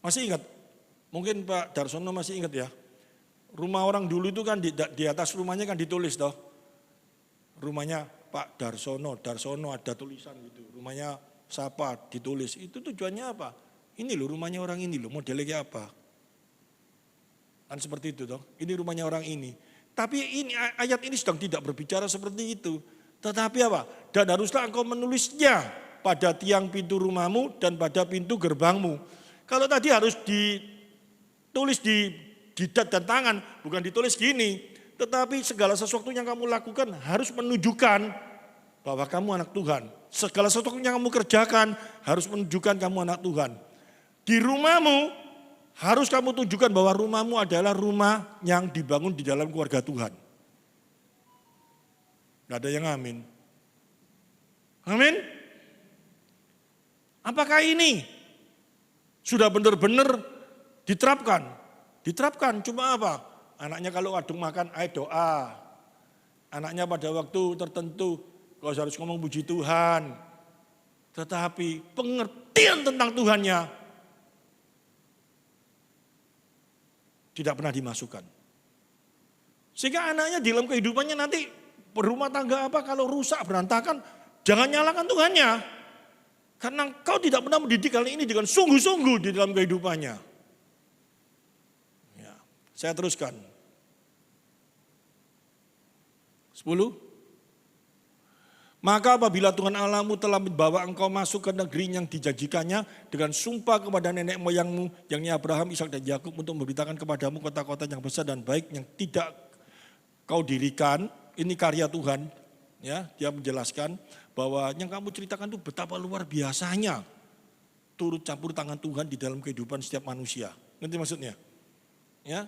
Masih ingat? Mungkin Pak Darsono masih ingat ya. Rumah orang dulu itu kan di atas rumahnya kan ditulis toh. Rumahnya Pak Darsono ada tulisan gitu. Rumahnya siapa ditulis. Itu tujuannya apa? Ini loh rumahnya orang ini loh, modelnya kayak apa? Kan seperti itu toh. Ini rumahnya orang ini. Tapi ini ayat ini sedang tidak berbicara seperti itu. Tetapi apa? Dan haruslah engkau menulisnya pada tiang pintu rumahmu dan pada pintu gerbangmu. Kalau tadi harus ditulis di jidat dan tangan, bukan ditulis gini. Tetapi segala sesuatu yang kamu lakukan harus menunjukkan bahwa kamu anak Tuhan. Segala sesuatu yang kamu kerjakan harus menunjukkan kamu anak Tuhan. Di rumahmu harus kamu tunjukkan bahwa rumahmu adalah rumah yang dibangun di dalam keluarga Tuhan. Gak ada yang amin. Amin. Apakah ini sudah benar-benar diterapkan? Diterapkan cuma apa? Anaknya kalau kadung makan, ayo doa. Anaknya pada waktu tertentu, kau harus ngomong puji Tuhan. Tetapi pengertian tentang Tuhannya tidak pernah dimasukkan. Sehingga anaknya dalam kehidupannya nanti berumah tangga apa kalau rusak berantakan, jangan nyalakan Tuhannya. Karena kau tidak pernah mendidik hal ini dengan sungguh-sungguh di dalam kehidupannya. Ya, saya teruskan. 10. Maka apabila Tuhan Allahmu telah membawa engkau masuk ke negeri yang dijanjikannya dengan sumpah kepada nenek moyangmu, yakni Abraham, Ishak dan Yakub, untuk memberitakan kepadamu kota-kota yang besar dan baik yang tidak kau dirikan, ini karya Tuhan. Ya, dia menjelaskan bahwa yang kamu ceritakan itu betapa luar biasanya turut campur tangan Tuhan di dalam kehidupan setiap manusia. Ngerti maksudnya? Ya,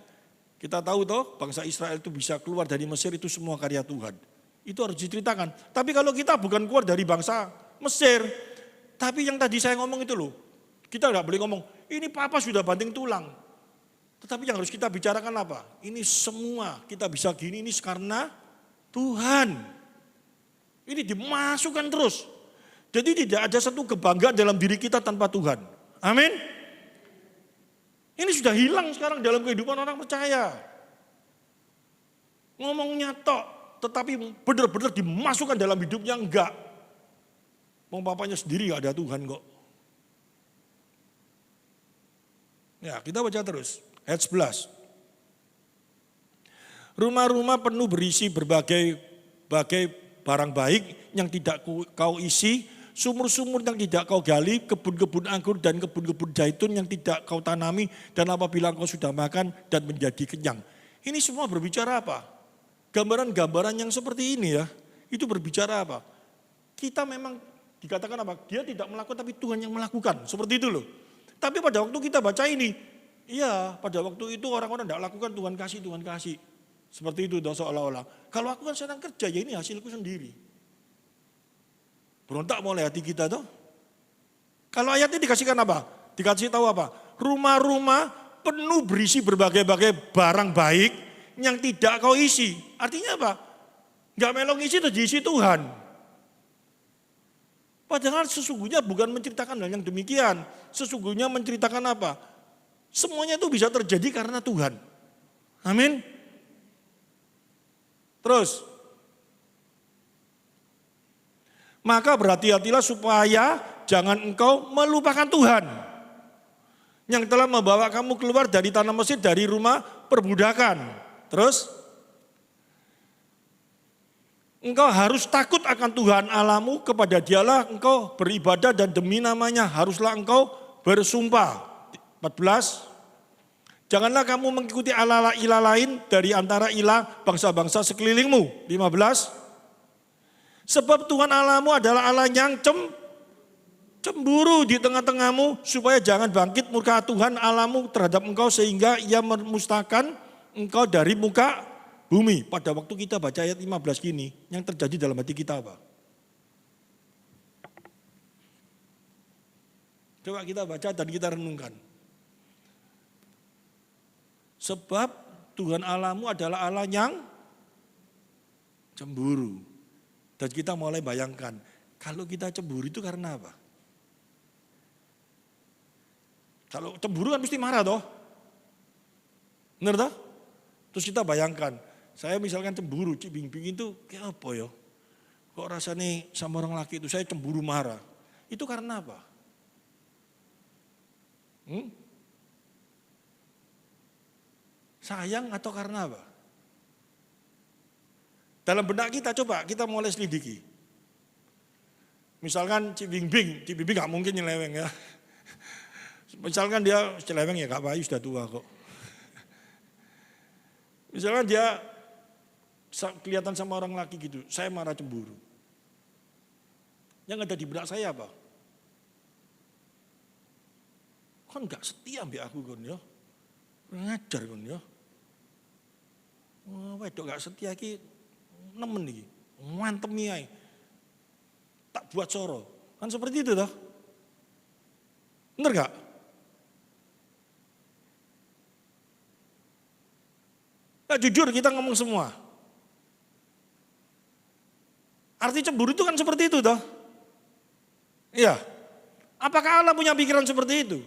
kita tahu toh bangsa Israel itu bisa keluar dari Mesir itu semua karya Tuhan. Itu harus diceritakan. Tapi kalau kita bukan keluar dari bangsa Mesir, tapi yang tadi saya ngomong itu loh, kita nggak boleh ngomong, ini papa sudah banting tulang. Tetapi yang harus kita bicarakan apa? Ini semua kita bisa gini, ini karena Tuhan. Ini dimasukkan terus. Jadi tidak ada satu kebanggaan dalam diri kita tanpa Tuhan. Amin. Ini sudah hilang sekarang dalam kehidupan orang percaya. Ngomongnya tok. Tetapi benar-benar dimasukkan dalam hidupnya enggak. Mau papanya sendiri enggak ada Tuhan kok. Ya, kita baca terus. Ayat 11. Rumah-rumah penuh berisi berbagai barang baik yang tidak kau isi, sumur-sumur yang tidak kau gali, kebun-kebun anggur dan kebun-kebun zaitun yang tidak kau tanami, dan apabila kau sudah makan dan menjadi kenyang. Ini semua berbicara apa? Gambaran-gambaran yang seperti ini ya, itu berbicara apa? Kita memang dikatakan apa? Dia tidak melakukan tapi Tuhan yang melakukan, seperti itu loh. Tapi pada waktu kita baca ini, iya pada waktu itu orang-orang tidak lakukan Tuhan kasih. Seperti itu seolah-olah. Kalau aku kan sedang kerja ya ini hasilku sendiri. Berontak mulai hati kita tuh. Kalau ayat ini dikasihkan apa? Dikasih tahu apa? Rumah-rumah penuh berisi berbagai-bagai barang baik yang tidak kau isi. Artinya apa? Gak melong isi itu diisi Tuhan. Padahal sesungguhnya bukan menceritakan hal yang demikian. Sesungguhnya menceritakan apa? Semuanya itu bisa terjadi karena Tuhan. Amin. Terus. Maka berhati-hatilah supaya jangan engkau melupakan Tuhan. Yang telah membawa kamu keluar dari tanah Mesir, dari rumah perbudakan. Terus, engkau harus takut akan Tuhan Allahmu, kepada Dialah engkau beribadah dan demi namanya haruslah engkau bersumpah. 14. Janganlah kamu mengikuti ilah lain dari antara ilah bangsa-bangsa sekelilingmu. 15. Sebab Tuhan Allahmu adalah Allah yang cemburu di tengah-tengahmu, supaya jangan bangkit murka Tuhan Allahmu terhadap engkau sehingga ia memusnahkan engkau dari muka bumi. Pada waktu kita baca ayat 15 gini, yang terjadi dalam hati kita apa? Coba kita baca dan kita renungkan. Sebab Tuhan Allahmu adalah Allah yang cemburu. Dan kita mulai bayangkan, kalau kita cemburu itu karena apa? Kalau cemburu kan mesti marah toh. Benar toh? Terus kita bayangkan, saya misalkan cemburu, Cik Bing-Bing itu kayak apa ya? Kok rasanya sama orang laki itu saya cemburu marah. Itu karena apa? Sayang atau karena apa? Dalam benak kita coba kita mulai selidiki. Misalkan Cik Bing-Bing gak mungkin nyeleweng ya. Misalkan dia nyeleweng ya Kak Bayu sudah tua kok. Misalkan dia kelihatan sama orang laki gitu, saya marah cemburu. Yang ada di benak saya apa? Kan gak setia mbak aku kan ya. Ngajar kan ya. Wah, wedok gak setia ki nemen iki. Mantemi ae. Tak buat soro. Kan seperti itu toh? Bener gak? Nah, jujur kita ngomong semua. Arti cemburu itu kan seperti itu toh? Iya. Apakah Allah punya pikiran seperti itu?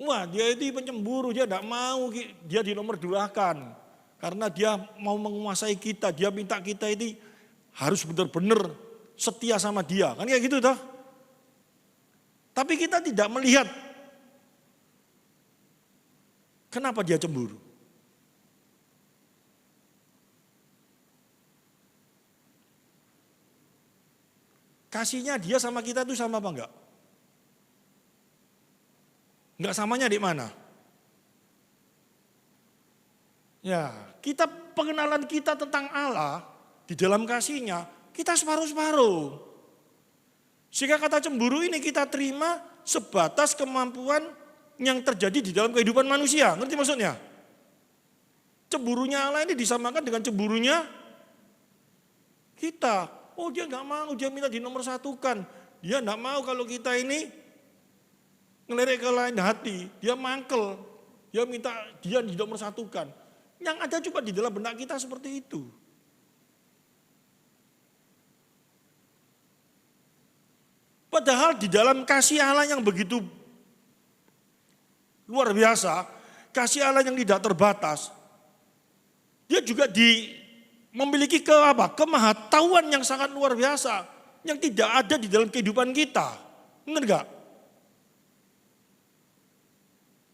Wah, dia itu pencemburu, dia tidak mau, dia dinomor duakan. Karena dia mau menguasai kita, dia minta kita ini harus benar-benar setia sama dia. Kan kayak gitu toh? Tapi kita tidak melihat kenapa dia cemburu. Kasihnya dia sama kita itu sama apa enggak? Enggak samanya di mana? Ya, kita pengenalan kita tentang Allah di dalam kasihnya, kita separuh-separuh. Sehingga kata cemburu ini kita terima sebatas kemampuan yang terjadi di dalam kehidupan manusia. Ngerti maksudnya? Cemburunya Allah ini disamakan dengan cemburunya kita. Oh dia enggak mau, dia minta dinomor satukan. Dia enggak mau kalau kita ini ngelirik ke lain hati, dia mangkel, dia minta dia dinomor satukan. Yang ada cuma di dalam benak kita seperti itu. Padahal di dalam kasih Allah yang begitu luar biasa, kasih Allah yang tidak terbatas, dia juga memiliki kemahatauan yang sangat luar biasa, yang tidak ada di dalam kehidupan kita. Benar gak?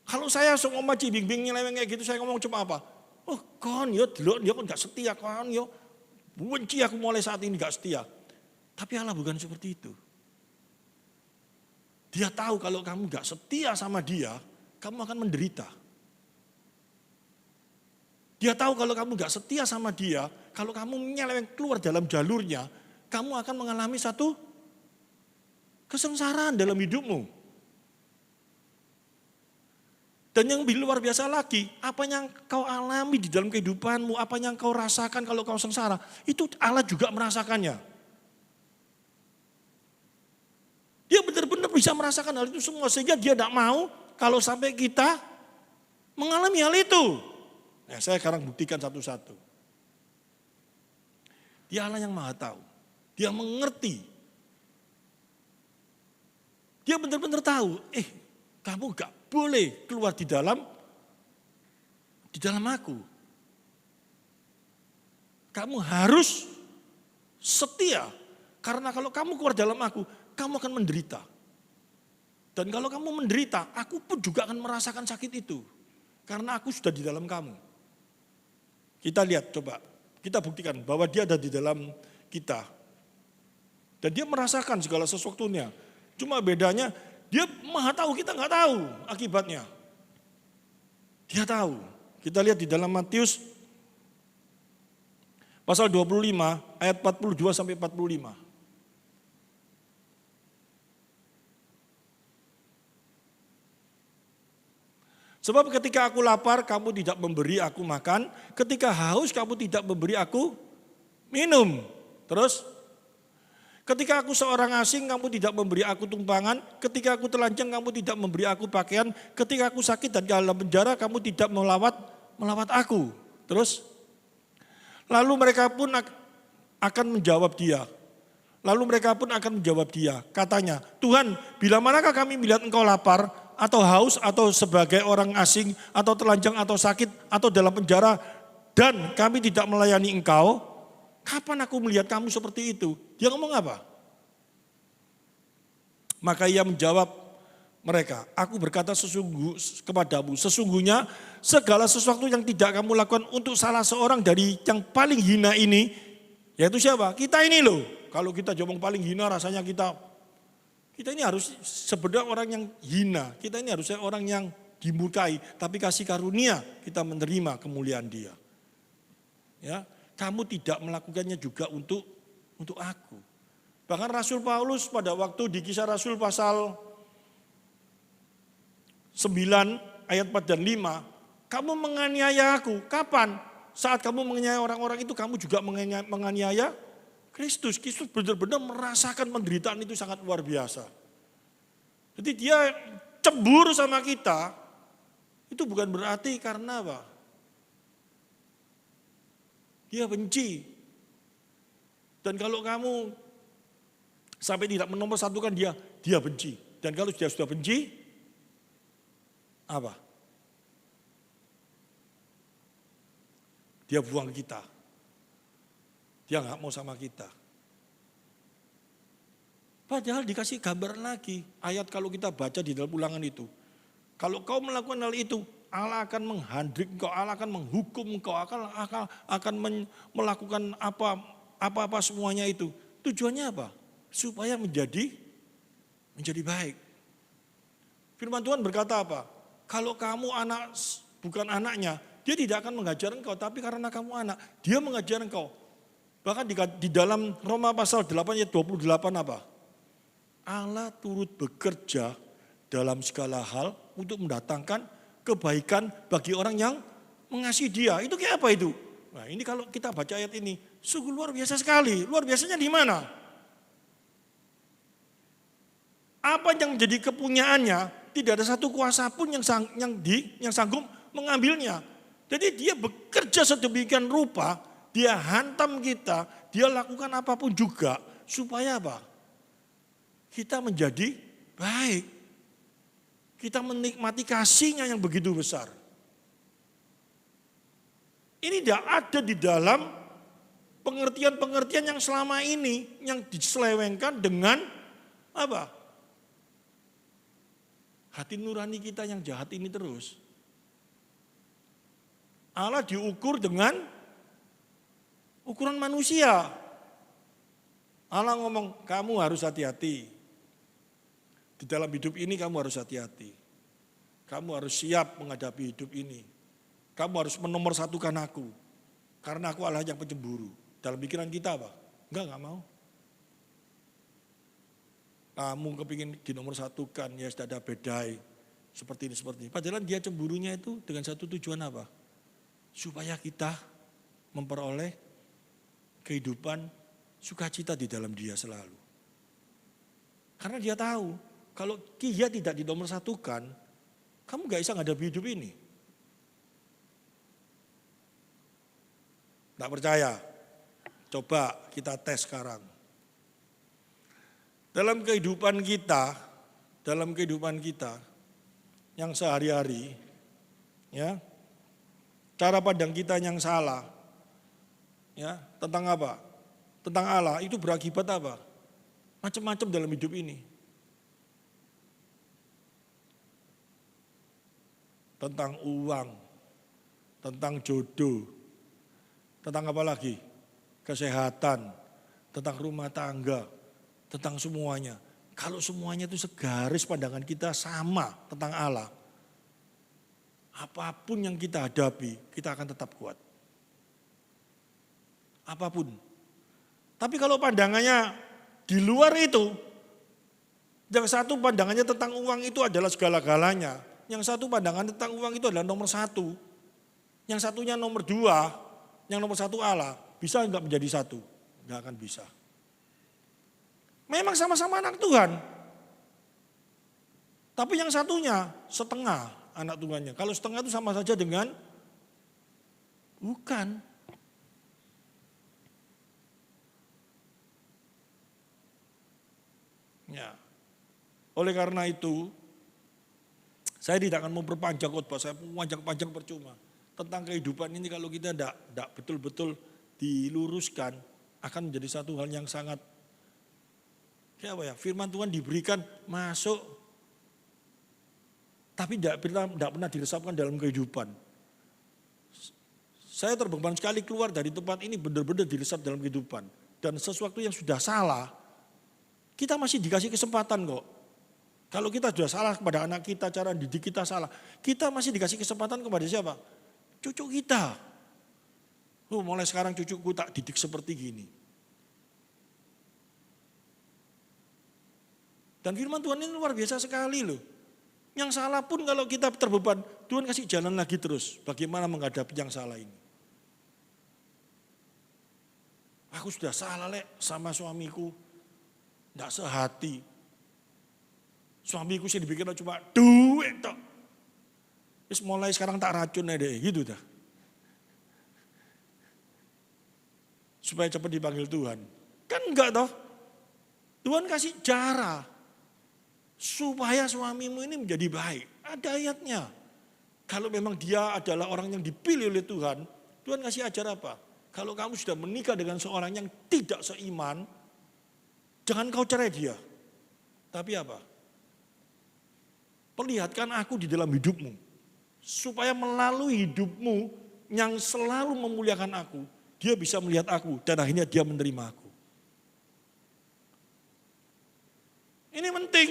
Kalau saya ngomong Cik Bing-Bing nyeleweng kayak gitu, saya ngomong cuma apa? Oh kon yo delok dia kon gak setia, kon yo benci aku mulai saat ini gak setia. Tapi Allah bukan seperti itu. Dia tahu kalau kamu gak setia sama dia, kamu akan menderita. Dia tahu kalau kamu gak setia sama dia, kalau kamu nyeleweng keluar dalam jalurnya, kamu akan mengalami satu kesengsaraan dalam hidupmu. Dan yang lebih luar biasa lagi, apa yang kau alami di dalam kehidupanmu, apa yang kau rasakan kalau kau sengsara, itu Allah juga merasakannya. Dia benar-benar bisa merasakan hal itu semua, sehingga dia tidak mau kalau sampai kita mengalami hal itu. Nah, saya sekarang buktikan satu-satu. Dia Allah yang maha tahu, dia mengerti. Dia benar-benar tahu, kamu gak boleh keluar di dalam aku. Kamu harus setia. Karena kalau kamu keluar dalam aku, kamu akan menderita. Dan kalau kamu menderita, aku pun juga akan merasakan sakit itu. Karena aku sudah di dalam kamu. Kita lihat coba, kita buktikan bahwa dia ada di dalam kita. Dan dia merasakan segala sesuatunya. Cuma bedanya Dia maha tahu, kita nggak tahu akibatnya. Dia tahu. Kita lihat di dalam Matius pasal 25 ayat 42 sampai 45. Sebab ketika aku lapar, kamu tidak memberi aku makan. Ketika haus, kamu tidak memberi aku minum. Terus, ketika aku seorang asing, kamu tidak memberi aku tumpangan. Ketika aku telanjang, kamu tidak memberi aku pakaian. Ketika aku sakit dan dalam penjara, kamu tidak melawat aku. Terus, lalu mereka pun akan menjawab dia. Katanya, Tuhan, bila manakah kami melihat engkau lapar, atau haus, atau sebagai orang asing, atau telanjang, atau sakit, atau dalam penjara, dan kami tidak melayani engkau, kapan aku melihat kamu seperti itu? Dia ngomong apa? Maka ia menjawab mereka, aku berkata kepadamu, sesungguhnya segala sesuatu yang tidak kamu lakukan untuk salah seorang dari yang paling hina ini, yaitu siapa? Kita ini loh. Kalau kita ngomong paling hina rasanya kita ini harus sebenarnya orang yang hina, kita ini harusnya orang yang dimurkai, tapi kasih karunia kita menerima kemuliaan dia. Ya, kamu tidak melakukannya juga untuk aku. Bahkan Rasul Paulus pada waktu di Kisah Rasul pasal 9 ayat 4 dan 5, kamu menganiaya aku. Kapan? Saat kamu menganiaya orang-orang itu, kamu juga menganiaya Kristus. Kristus benar-benar merasakan penderitaan itu sangat luar biasa. Jadi dia cemburu sama kita, itu bukan berarti karena apa? Dia benci. Dan kalau kamu sampai tidak menomorsatukan dia benci. Dan kalau dia sudah benci, apa? Dia buang kita. Dia nggak mau sama kita. Padahal dikasih gambaran lagi. Ayat kalau kita baca di dalam Ulangan itu. Kalau kau melakukan hal itu, Allah akan menghandrik engkau, Allah akan menghukum engkau, akan melakukan apa-apa semuanya itu. Tujuannya apa? Supaya menjadi baik. Firman Tuhan berkata apa? Kalau kamu bukan anaknya, dia tidak akan mengajar engkau, tapi karena kamu anak, dia mengajar engkau. Bahkan di dalam Roma pasal 8 ayat 28 apa? Allah turut bekerja dalam segala hal untuk mendatangkan kebaikan bagi orang yang mengasihi dia. Itu kayak apa itu? Nah ini kalau kita baca ayat ini, sungguh luar biasa sekali. Luar biasanya di mana? Apa yang menjadi kepunyaannya, tidak ada satu kuasa pun yang sanggup mengambilnya. Jadi dia bekerja sedemikian rupa, dia hantam kita, dia lakukan apapun juga, supaya apa? Kita menjadi baik. Kita menikmati kasihnya yang begitu besar. Ini tidak ada di dalam pengertian-pengertian yang selama ini, yang diselewengkan dengan apa? Hati nurani kita yang jahat ini terus. Allah diukur dengan ukuran manusia. Allah ngomong, kamu harus hati-hati. Di dalam hidup ini kamu harus hati-hati. Kamu harus siap menghadapi hidup ini. Kamu harus menomorsatukan aku. Karena aku Allah yang pencemburu. Dalam pikiran kita apa? Enggak mau. Kamu kepingin dinomorsatukan, ya sudah ada bedai. Seperti ini. Padahal dia cemburunya itu dengan satu tujuan apa? Supaya kita memperoleh kehidupan sukacita di dalam dia selalu. Karena dia tahu, kalau dia tidak dinomorsatukan, kamu gak bisa menghadapi hidup ini. Tidak percaya? Coba kita tes sekarang. Dalam kehidupan kita yang sehari-hari, ya, cara pandang kita yang salah, ya, tentang apa? Tentang Allah itu berakibat apa? Macam-macam dalam hidup ini. Tentang uang, tentang jodoh, tentang apa lagi? Kesehatan, tentang rumah tangga, tentang semuanya. Kalau semuanya itu segaris pandangan kita sama tentang Allah, apapun yang kita hadapi, kita akan tetap kuat. Apapun. Tapi kalau pandangannya di luar itu, yang satu pandangannya tentang uang itu adalah segala-galanya. Yang satu pandangan tentang uang itu adalah nomor satu. Yang satunya nomor dua, yang nomor satu Allah. Bisa enggak menjadi satu? Enggak akan bisa. Memang sama-sama anak Tuhan. Tapi yang satunya setengah anak Tuhannya. Kalau setengah itu sama saja dengan bukan. Ya. Oleh karena itu, saya tidak akan memperpanjang khotbah, saya panjang-panjang percuma. Tentang kehidupan ini kalau kita tidak betul-betul diluruskan, akan menjadi satu hal yang sangat, kayak apa ya, firman Tuhan diberikan masuk, tapi tidak pernah diresapkan dalam kehidupan. Saya terbeban sekali keluar dari tempat ini benar-benar diresap dalam kehidupan. Dan sesuatu yang sudah salah, kita masih dikasih kesempatan kok. Kalau kita sudah salah kepada anak kita, cara didik kita salah, kita masih dikasih kesempatan kepada siapa? Cucu kita. Mulai sekarang cucuku tak didik seperti gini. Dan firman Tuhan ini luar biasa sekali loh. Yang salah pun kalau kita terbeban, Tuhan kasih jalan lagi terus. Bagaimana menghadapi yang salah ini. Aku sudah salah sama suamiku. Tidak sehati. Suamiku sih dibikin cuma duit tok. Terus mulai sekarang tak racun deh gitu dah. Supaya cepat dipanggil Tuhan. Kan enggak toh. Tuhan kasih cara. Supaya suamimu ini menjadi baik. Ada ayatnya. Kalau memang dia adalah orang yang dipilih oleh Tuhan. Tuhan kasih ajar apa? Kalau kamu sudah menikah dengan seorang yang tidak seiman. Jangan kau cerai dia. Tapi apa? Perlihatkan aku di dalam hidupmu. Supaya melalui hidupmu yang selalu memuliakan aku. Dia bisa melihat aku dan akhirnya dia menerima aku. Ini penting.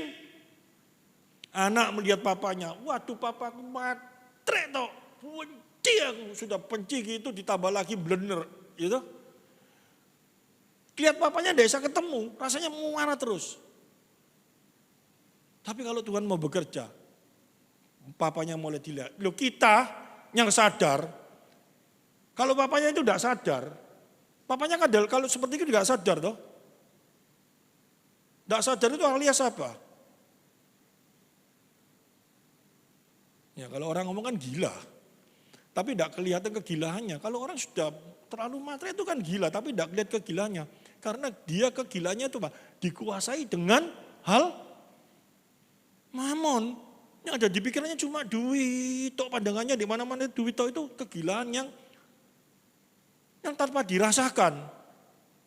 Anak melihat papanya. Waduh papaku matre toh. Benci aku. Sudah benci gitu ditambah lagi blender. Gitu. Lihat papanya tidak bisa ketemu. Rasanya marah terus. Tapi kalau Tuhan mau bekerja. Papanya mulai dilihat. Loh kita yang sadar. Kalau papanya itu tidak sadar. Papanya kadal kalau seperti itu tidak sadar toh. Tidak sadar itu alias apa? Ya kalau orang ngomong kan gila. Tapi tidak kelihatan kegilaannya. Kalau orang sudah terlalu matre itu kan gila. Tapi tidak kelihatan kegilaannya. Karena dia kegilaannya itu Pak, dikuasai dengan hal mamon. Yang ada di pikirannya cuma duit. Tok pandangannya di mana-mana duit tok itu kegilaan yang tanpa dirasakan.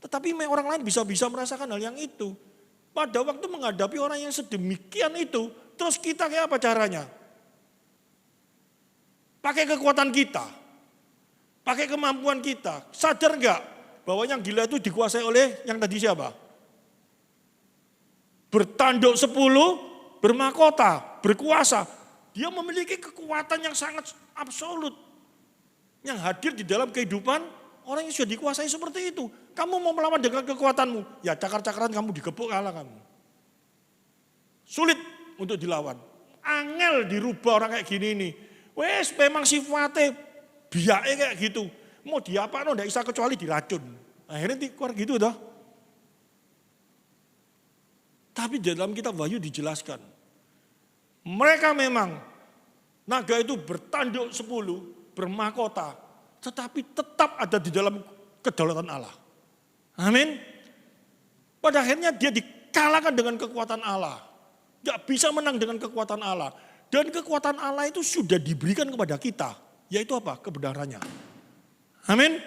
Tetapi orang lain bisa merasakan hal yang itu. Pada waktu menghadapi orang yang sedemikian itu, terus kita kayak apa caranya? Pakai kekuatan kita. Pakai kemampuan kita. Sadar enggak bahwa yang gila itu dikuasai oleh yang tadi siapa? Bertanduk 10, bermahkota, berkuasa. Dia memiliki kekuatan yang sangat absolut. Yang hadir di dalam kehidupan orang yang sudah dikuasai seperti itu. Kamu mau melawan dengan kekuatanmu. Ya cakar-cakaran kamu digepuk kalah kamu. Sulit untuk dilawan. Angel dirubah orang kayak gini nih. Wes memang sifatnya biake kayak gitu. Mau diapa no tidak bisa kecuali diracun. Akhirnya keluar gitu dah. Tapi dalam kitab Wahyu dijelaskan. Mereka memang naga itu bertanduk 10, bermahkota. Tetapi tetap ada di dalam kedaulatan Allah. Amin. Pada akhirnya dia dikalahkan dengan kekuatan Allah. Gak bisa menang dengan kekuatan Allah. Dan kekuatan Allah itu sudah diberikan kepada kita. Yaitu apa? Kebenarannya. Amin.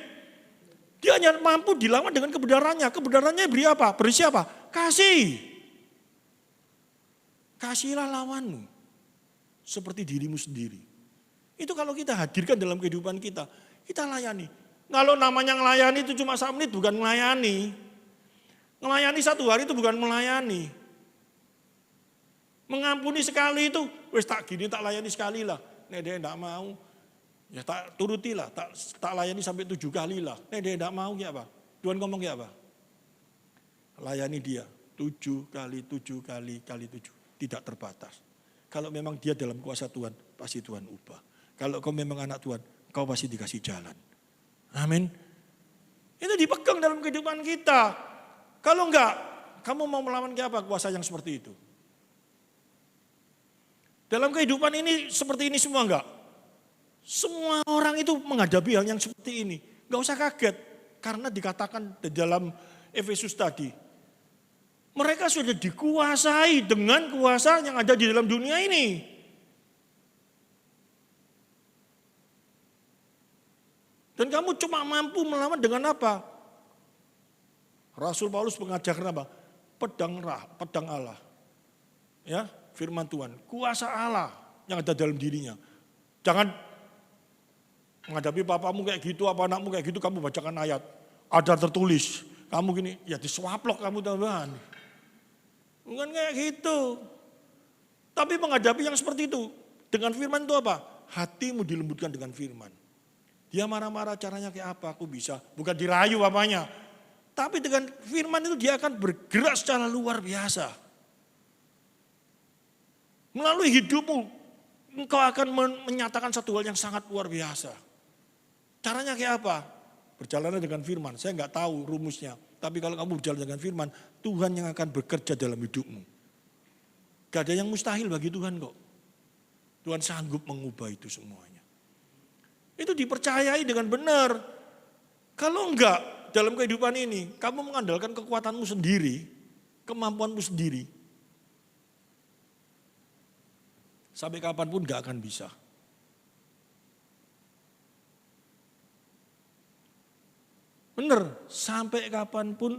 Dia hanya mampu dilawan dengan kebenarannya. Kebenarannya beri apa? Berisi apa? Kasih. Kasihlah lawanmu. Seperti dirimu sendiri. Itu kalau kita hadirkan dalam kehidupan kita. Kita layani. Kalau namanya melayani itu cuma 1 menit bukan melayani. Melayani 1 hari itu bukan melayani. Mengampuni sekali itu, wis tak gini tak layani sekali lah. Nek dia tidak mau, ya tak turuti lah, tak layani sampai 7 kali lah. Nek dia tidak mau ya apa? Tuhan ngomong ya apa? Layani dia 7 kali 7 kali 7, tidak terbatas. Kalau memang dia dalam kuasa Tuhan, pasti Tuhan ubah. Kalau kau memang anak Tuhan, kau pasti dikasih jalan. Amin. Itu dipegang dalam kehidupan kita. Kalau enggak, kamu mau melawan ke apa kuasa yang seperti itu? Dalam kehidupan ini seperti ini semua enggak? Semua orang itu menghadapi hal yang seperti ini. Enggak usah kaget. Karena dikatakan di dalam Efesus tadi. Mereka sudah dikuasai dengan kuasa yang ada di dalam dunia ini. Dan kamu cuma mampu melawan dengan apa? Rasul Paulus mengajarkan apa? Pedang Allah. Ya, firman Tuhan, kuasa Allah yang ada dalam dirinya. Jangan menghadapi papamu kayak gitu, apa anakmu kayak gitu, kamu bacakan ayat. Ada tertulis, kamu gini, ya disuaplok kamu teman. Bukan kayak gitu. Tapi menghadapi yang seperti itu, dengan firman itu apa? Hatimu dilembutkan dengan firman. Dia marah-marah caranya kayak apa, aku bisa. Bukan dirayu apanya. Tapi dengan firman itu dia akan bergerak secara luar biasa. Melalui hidupmu, engkau akan menyatakan satu hal yang sangat luar biasa. Caranya kayak apa? Berjalan dengan firman. Saya nggak tahu rumusnya. Tapi kalau kamu berjalan dengan firman, Tuhan yang akan bekerja dalam hidupmu. Gak ada yang mustahil bagi Tuhan kok. Tuhan sanggup mengubah itu semuanya. Itu dipercayai dengan benar. Kalau enggak dalam kehidupan ini, kamu mengandalkan kekuatanmu sendiri, kemampuanmu sendiri. Sampai kapanpun enggak akan bisa. Benar, sampai kapanpun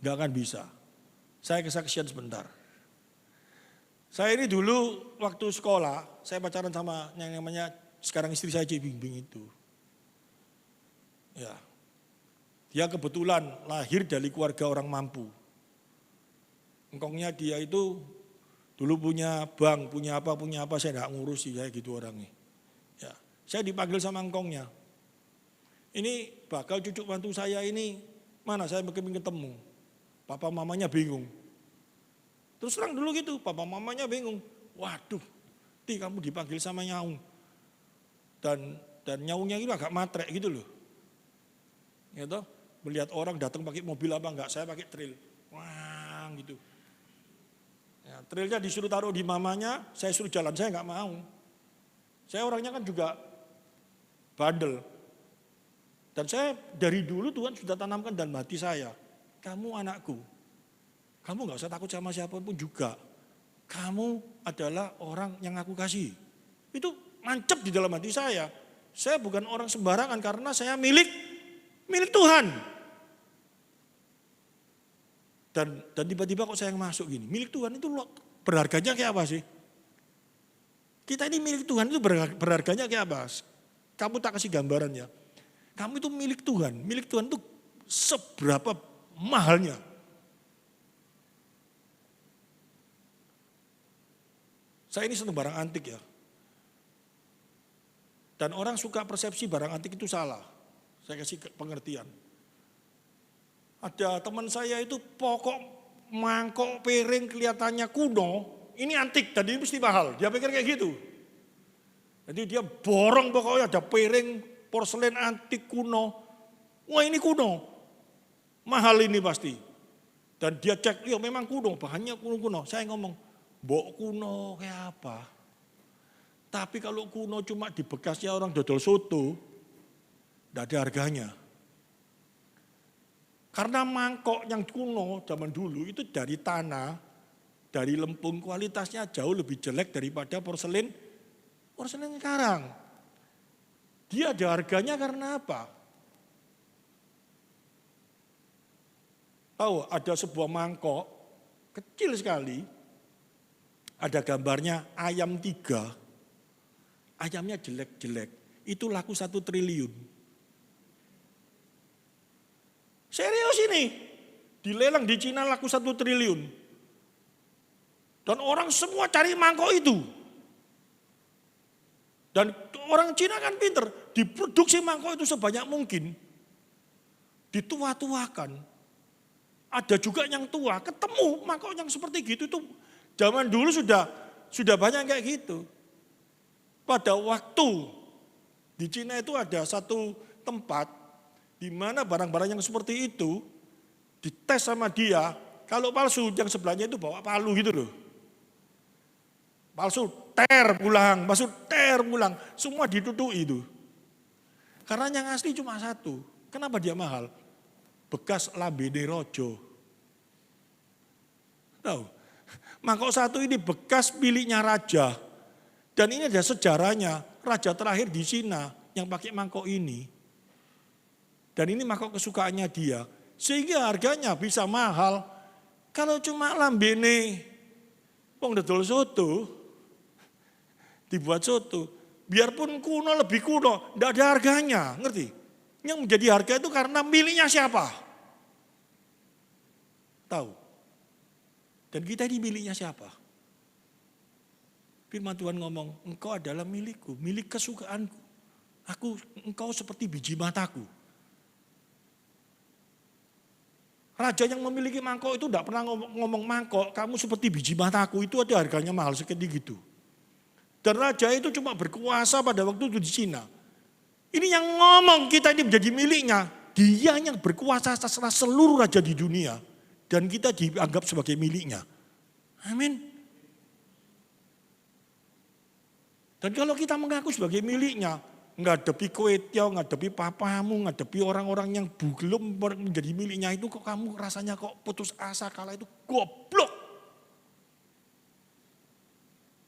enggak akan bisa. Saya kesaksian sebentar. Saya ini dulu waktu sekolah, saya pacaran sama yang namanya sekarang istri saya Cik Bingbing itu. Ya, dia kebetulan lahir dari keluarga orang mampu. Engkongnya dia itu dulu punya bank, punya apa, saya enggak ngurusi, saya gitu orangnya. Ya, saya dipanggil sama engkongnya. Ini bakal cucu mantu saya ini, mana saya pengen ketemu. Papa mamanya bingung. Terus terang dulu gitu, papa mamanya bingung. Waduh, kamu dipanggil sama nyaung. Dan nyaungnya itu agak matrek gitu loh. Gitu, melihat orang datang pakai mobil apa enggak, saya pakai trail. Wah, gitu. Ya, trailnya disuruh taruh di mamanya, saya suruh jalan, saya enggak mau. Saya orangnya kan juga bandel. Dan saya dari dulu Tuhan sudah tanamkan dalam hati saya, kamu anakku. Kamu enggak usah takut sama siapapun juga. Kamu adalah orang yang aku kasih. Itu nancep di dalam hati saya. Saya bukan orang sembarangan karena saya milik Tuhan. Dan tiba-tiba kok saya masuk gini. Milik Tuhan itu berharganya kayak apa sih? Kita ini milik Tuhan itu berharganya kayak apa? Kamu tak kasih gambarannya. Kamu itu milik Tuhan. Milik Tuhan itu seberapa mahalnya. Saya ini senang barang antik ya. Dan orang suka persepsi barang antik itu salah. Saya kasih pengertian. Ada teman saya itu pokok mangkok piring kelihatannya kuno. Ini antik dan ini mesti mahal. Dia pikir kayak gitu. Jadi dia borong pokoknya ada piring porselen antik kuno. Wah ini kuno. Mahal ini pasti. Dan dia cek, iya memang kuno, bahannya kuno-kuno. Saya ngomong, mbok kuno kayak apa? Tapi kalau kuno cuma di bekasnya orang dodol soto, tidak ada harganya. Karena mangkok yang kuno zaman dulu itu dari tanah, dari lempung kualitasnya jauh lebih jelek daripada porselen sekarang. Dia ada harganya karena apa? Tahu ada sebuah mangkok kecil sekali, ada gambarnya ayam 3, ayamnya jelek-jelek, itu laku 1 triliun. Serius ini, dilelang di Cina laku 1 triliun. Dan orang semua cari mangkok itu. Dan orang Cina kan pinter, diproduksi mangkok itu sebanyak mungkin. Ditua-tuakan. Ada juga yang tua, ketemu mangkok yang seperti gitu itu zaman dulu sudah banyak kayak gitu. Pada waktu di Cina itu ada satu tempat di mana barang-barang yang seperti itu dites sama dia, kalau palsu yang sebelahnya itu bawa palu gitu loh. Palsu ter pulang, semua ditutui itu. Karena yang asli cuma satu. Kenapa dia mahal? Bekas lambene rojo. Tahu? Mangkok satu ini bekas miliknya raja. Dan ini ada sejarahnya, raja terakhir di Cina yang pakai mangkok ini. Dan ini mangkok kesukaannya dia. Sehingga harganya bisa mahal. Kalau cuma lambene, wong dodol soto, dibuat soto, biarpun kuno lebih kuno, tidak ada harganya, ngerti? Yang menjadi harga itu karena miliknya siapa? Tahu. Dan kita ini miliknya siapa? Firman Tuhan ngomong, engkau adalah milikku, milik kesukaanku. Engkau seperti biji mataku. Raja yang memiliki mangkok itu tidak pernah ngomong mangkok, kamu seperti biji mataku, itu ada harganya mahal seperti gitu. Dan raja itu cuma berkuasa pada waktu itu di Cina. Ini yang ngomong kita ini menjadi miliknya. Dia yang berkuasa atas seluruh raja di dunia. Dan kita dianggap sebagai miliknya. Amin. Dan kalau kita mengaku sebagai miliknya, ngadepi koetio, ngadepi papamu, ngadepi orang-orang yang belum menjadi miliknya itu kok kamu rasanya kok putus asa, kala itu goblok.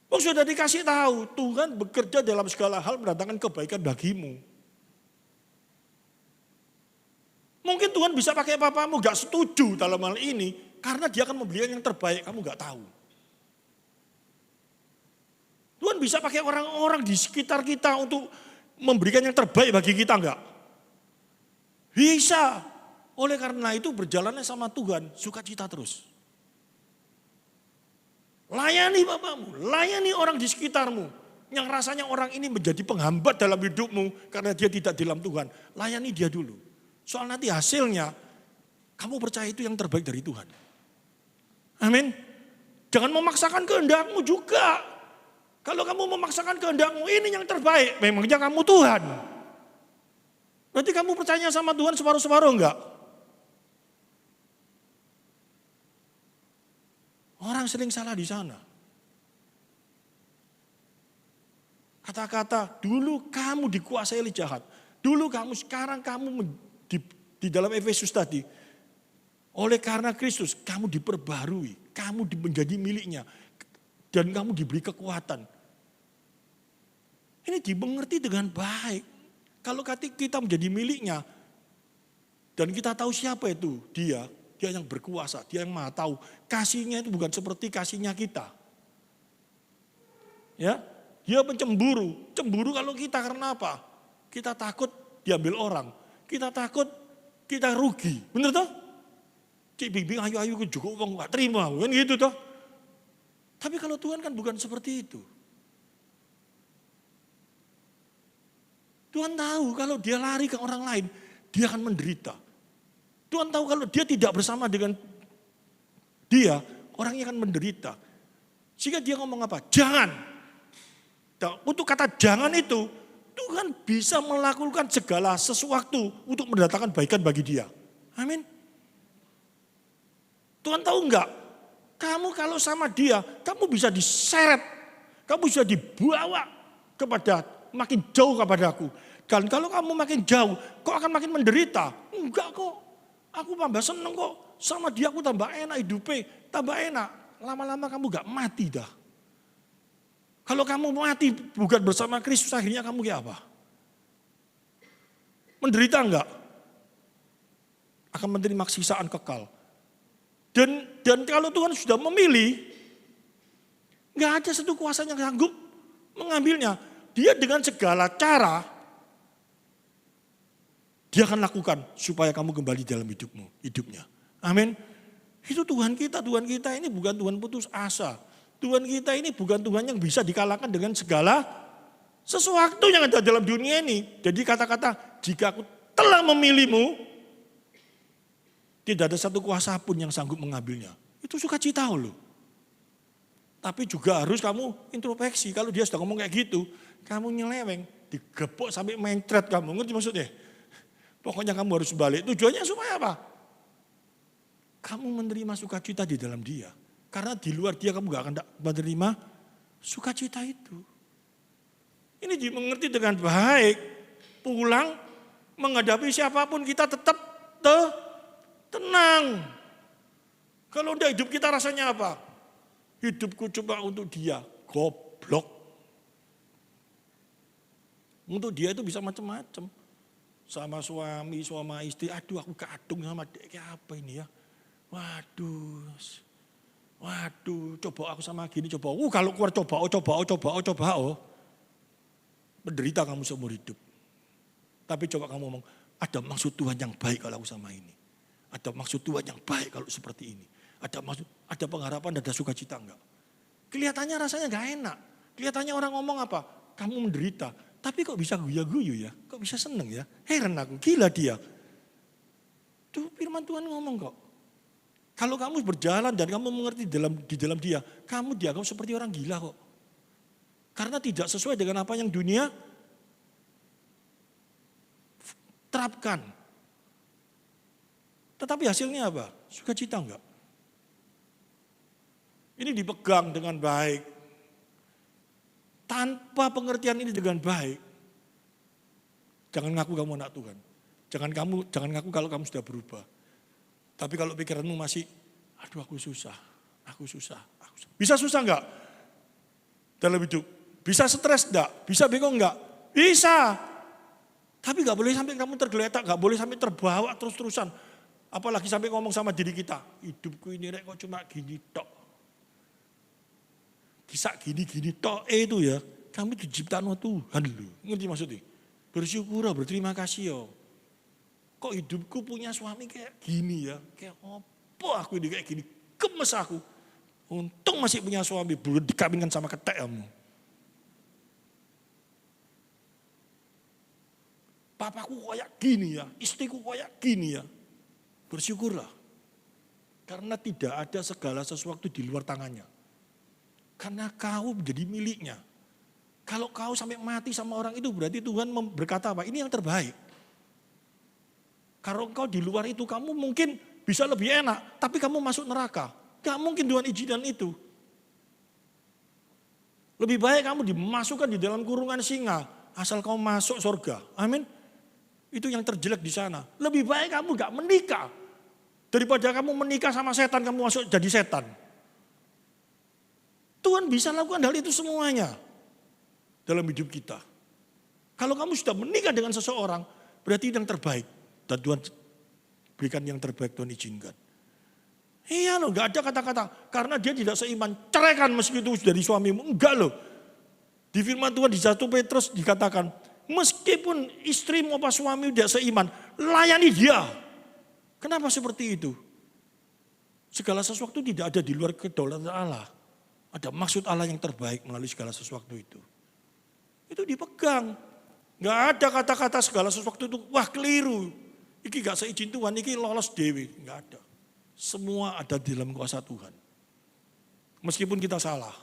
Oh sudah dikasih tahu, Tuhan bekerja dalam segala hal mendatangkan kebaikan bagimu. Mungkin Tuhan bisa pakai papamu gak setuju dalam hal ini, karena dia akan memberikan yang terbaik, kamu gak tahu. Tuhan bisa pakai orang-orang di sekitar kita untuk memberikan yang terbaik bagi kita enggak? Bisa. Oleh karena itu berjalannya sama Tuhan, sukacita terus. Layani bapamu, layani orang di sekitarmu. Yang rasanya orang ini menjadi penghambat dalam hidupmu karena dia tidak di dalam Tuhan. Layani dia dulu. Soal nanti hasilnya, kamu percaya itu yang terbaik dari Tuhan. Amin. Jangan memaksakan kehendakmu juga. Kalau kamu memaksakan kehendakmu, ini yang terbaik. Memangnya kamu Tuhan. Berarti kamu percaya sama Tuhan separuh-separuh enggak? Orang sering salah di sana. Kata-kata, dulu kamu dikuasai oleh jahat. Dulu kamu, sekarang kamu di dalam Efesus tadi. Oleh karena Kristus, kamu diperbarui. Kamu menjadi miliknya. Dan kamu diberi kekuatan. Ini dimengerti dengan baik. Kalau kita menjadi miliknya. Dan kita tahu siapa itu dia. Dia yang berkuasa, dia yang maha tahu. Kasihnya itu bukan seperti kasihnya kita. Ya, dia pencemburu. Cemburu kalau kita karena apa? Kita takut diambil orang. Kita takut kita rugi. Benar toh? Cik bimbing ayu-ayu juga uang gak terima. Kan gitu toh. Tapi kalau Tuhan kan bukan seperti itu. Tuhan tahu kalau dia lari ke orang lain, dia akan menderita. Tuhan tahu kalau dia tidak bersama dengan dia, orangnya akan menderita. Sehingga dia ngomong apa? Jangan. Nah, untuk kata jangan itu, Tuhan bisa melakukan segala sesuatu untuk mendatangkan kebaikan bagi dia. Amin. Tuhan tahu enggak? Kamu kalau sama dia, kamu bisa diseret. Kamu bisa dibawa kepada makin jauh kepada aku. Dan kalau kamu makin jauh, kok akan makin menderita? Enggak kok. Aku tambah seneng kok, sama dia aku tambah enak hidupnya, tambah enak. Lama-lama kamu gak mati dah. Kalau kamu mati bukan bersama Kristus, akhirnya kamu kayak apa? Menderita enggak? Akan menerima siksaan kekal. Dan kalau Tuhan sudah memilih, gak ada satu kuasa yang sanggup mengambilnya. Dia dengan segala cara, dia akan lakukan supaya kamu kembali dalam hidupnya. Amin. Itu Tuhan kita ini bukan Tuhan putus asa. Tuhan kita ini bukan Tuhan yang bisa dikalahkan dengan segala sesuatu yang ada dalam dunia ini. Jadi kata-kata, jika aku telah memilihmu, tidak ada satu kuasa pun yang sanggup mengambilnya. Itu sukacita loh. Tapi juga harus kamu introspeksi. Kalau dia sudah ngomong kayak gitu, kamu nyeleweng, digepok sampai mencret kamu. Ngerti maksudnya? Pokoknya kamu harus balik. Tujuannya supaya apa? Kamu menerima sukacita di dalam dia. Karena di luar dia kamu gak akan menerima sukacita itu. Ini dimengerti dengan baik. Pulang menghadapi siapapun kita tetap tenang. Kalau udah hidup kita rasanya apa? Hidupku cuma untuk dia. Goblok. Untuk dia itu bisa macam-macam. Sama suami, sama istri. Aduh aku kadung sama dia. Kayak apa ini ya? Waduh, coba aku sama gini, coba. Kalau keluar coba. Menderita kamu seumur hidup. Tapi coba kamu ngomong, ada maksud Tuhan yang baik kalau aku sama ini. Ada maksud Tuhan yang baik kalau seperti ini. Ada pengharapan, ada sukacita enggak? Kelihatannya rasanya enggak enak. Kelihatannya orang ngomong apa? Kamu menderita. Tapi kok bisa guya-guyu ya? Kok bisa seneng ya? Heran aku, gila dia. Tuh firman Tuhan ngomong kok. Kalau kamu berjalan dan kamu mengerti di dalam dia, kamu dianggap seperti orang gila kok. Karena tidak sesuai dengan apa yang dunia terapkan. Tetapi hasilnya apa? Sukacita enggak? Ini dipegang dengan baik. Tanpa pengertian ini dengan baik. Jangan ngaku kamu anak Tuhan. Jangan ngaku kalau kamu sudah berubah. Tapi kalau pikiranmu masih, aduh aku susah. Bisa susah enggak? Dalam hidup. Bisa stres enggak? Bisa bingung enggak? Bisa. Tapi enggak boleh sampai kamu tergeletak, enggak boleh sampai terbawa terus-terusan. Apalagi sampai ngomong sama diri kita, hidupku ini rek kok cuma gini tok. Kisah gini tok itu ya, kami diciptakan Tuhan loh. Ngerti maksudnya? Bersyukur, berterima kasih ya. Kok hidupku punya suami kayak gini ya? Kayak apa aku ini kayak gini? Gemes aku. Untung masih punya suami, belum dikawinkan sama ketek kamu. Papaku kayak gini ya, istriku kayak gini ya. Bersyukurlah. Karena tidak ada segala sesuatu di luar tangannya. Karena kau menjadi miliknya. Kalau kau sampai mati sama orang itu berarti Tuhan berkata apa? Ini yang terbaik. Kalau engkau di luar itu kamu mungkin bisa lebih enak, tapi kamu masuk neraka. Gak mungkin Tuhan izinkan itu. Lebih baik kamu dimasukkan di dalam kurungan singa, asal kamu masuk surga. Amin. Itu yang terjelek di sana. Lebih baik kamu gak menikah, daripada kamu menikah sama setan, kamu masuk jadi setan. Tuhan bisa lakukan hal itu semuanya dalam hidup kita. Kalau kamu sudah menikah dengan seseorang, berarti yang terbaik. Dan Tuhan berikan yang terbaik, Tuhan izinkan. Iya loh, gak ada kata-kata. Karena dia tidak seiman, ceraikan meski itu dari suamimu. Enggak loh. Di firman Tuhan di 1 Petrus dikatakan, meskipun istrimu apa suami tidak seiman, layani dia. Kenapa seperti itu? Segala sesuatu tidak ada di luar kedaulatan Allah. Ada maksud Allah yang terbaik melalui segala sesuatu itu. Itu dipegang. Gak ada kata-kata segala sesuatu itu, wah keliru. Iki gak seizin Tuhan, iki lolos dewi. Gak ada. Semua ada di dalam kuasa Tuhan. Meskipun kita salah.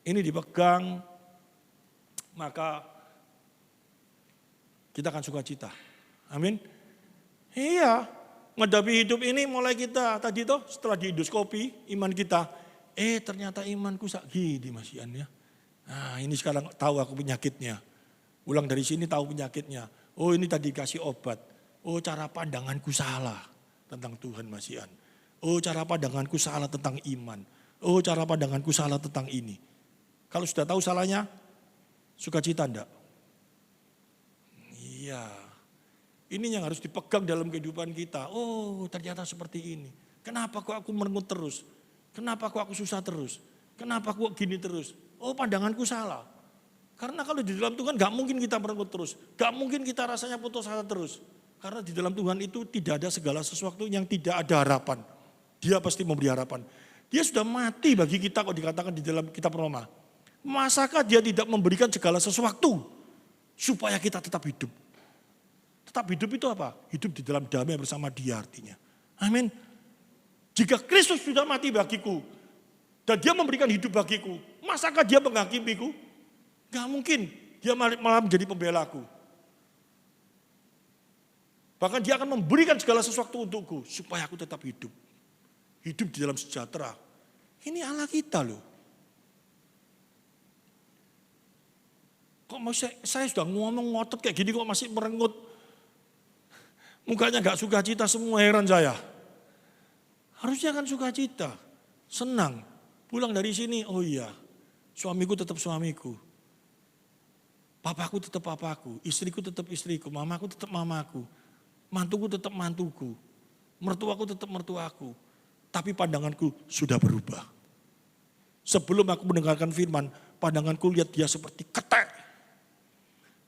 Ini dipegang, maka kita akan sukacita. Amin. Iya, menghadapi hidup ini mulai kita tadi toh setelah diendoskopi iman kita, ternyata imanku sak gini Mas Ian ya. Nah, ini sekarang tahu aku penyakitnya. Pulang dari sini tahu penyakitnya. Oh, ini tadi kasih obat. Oh, cara pandanganku salah tentang Tuhan Mas Ian. Oh, cara pandanganku salah tentang iman. Oh, cara pandanganku salah tentang ini. Kalau sudah tahu salahnya, sukacita enggak? Iya. Ini yang harus dipegang dalam kehidupan kita. Oh, ternyata seperti ini. Kenapa kok aku merengut terus? Kenapa kok aku susah terus? Kenapa kok gini terus? Oh, pandanganku salah. Karena kalau di dalam Tuhan gak mungkin kita merengut terus. Gak mungkin kita rasanya putus asa terus. Karena di dalam Tuhan itu tidak ada segala sesuatu yang tidak ada harapan. Dia pasti memberi harapan. Dia sudah mati bagi kita kok dikatakan di dalam kitab Roma. Masakah dia tidak memberikan segala sesuatu supaya kita tetap hidup? Tetap hidup itu apa? Hidup di dalam damai bersama dia artinya. Amin. Jika Kristus sudah mati bagiku dan dia memberikan hidup bagiku, masakah dia menghakimiku? Gak mungkin. Dia malah menjadi pembelaku. Bahkan dia akan memberikan segala sesuatu untukku supaya aku tetap hidup. Hidup di dalam sejahtera. Ini Allah kita loh. Kok saya sudah ngomong ngotot kayak gini kok masih merengut. Mukanya gak sukacita semua, heran saya. Harusnya kan sukacita, senang. Pulang dari sini, oh iya, suamiku tetap suamiku. Papaku tetap papaku, istriku tetap istriku, mamaku tetap mamaku. Mantuku tetap mantuku, mertuaku tetap mertuaku. Tapi pandanganku sudah berubah. Sebelum aku mendengarkan firman, pandanganku lihat dia seperti ketek.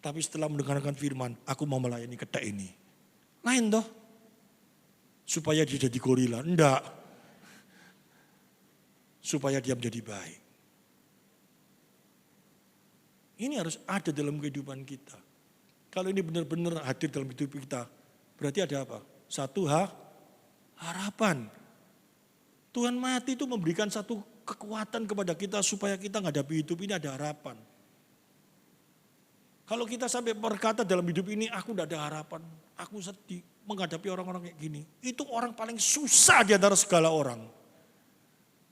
Tapi setelah mendengarkan firman, aku mau melayani ketek ini. Lain toh. Supaya dia jadi gorila. Enggak. Supaya dia menjadi baik. Ini harus ada dalam kehidupan kita. Kalau ini benar-benar hadir dalam hidup kita, berarti ada apa? Satu harapan. Tuhan mati itu memberikan satu kekuatan kepada kita supaya kita menghadapi hidup ini ada harapan. Kalau kita sampai berkata dalam hidup ini, aku tidak ada harapan, aku sedih menghadapi orang-orang kayak gini. Itu orang paling susah di antara segala orang.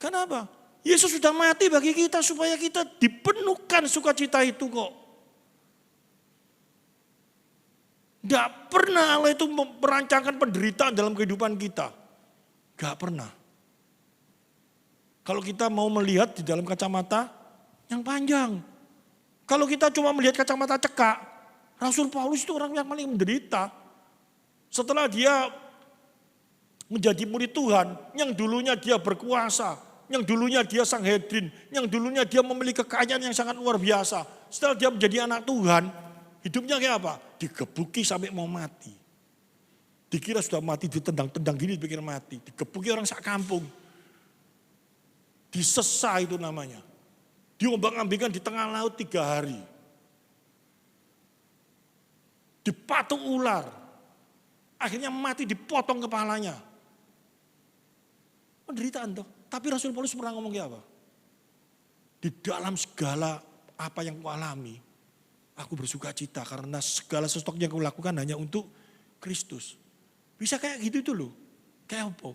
Kenapa? Yesus sudah mati bagi kita supaya kita dipenuhkan sukacita itu kok. Tidak pernah Allah itu merancangkan penderitaan dalam kehidupan kita. Gak pernah. Kalau kita mau melihat di dalam kacamata yang panjang. Kalau kita cuma melihat kacamata cekak, Rasul Paulus itu orang yang paling menderita. Setelah dia menjadi murid Tuhan, yang dulunya dia berkuasa, yang dulunya dia Sanhedrin, yang dulunya dia memiliki kekayaan yang sangat luar biasa. Setelah dia menjadi anak Tuhan, hidupnya kayak apa? Digebuki sampai mau mati. Dikira sudah mati, ditendang-tendang gini dipikir mati. Digebuki orang sak kampung. Disesa itu namanya. Diombang-ambingkan di tengah laut 3 hari. Dipatuk ular. Akhirnya mati dipotong kepalanya. Penderitaan tuh. Tapi Rasul Paulus pernah ngomong kayak apa? Di dalam segala apa yang kualami, aku bersuka cita karena segala sesuatu yang aku lakukan hanya untuk Kristus. Bisa kayak gitu itu loh. Kayak apa?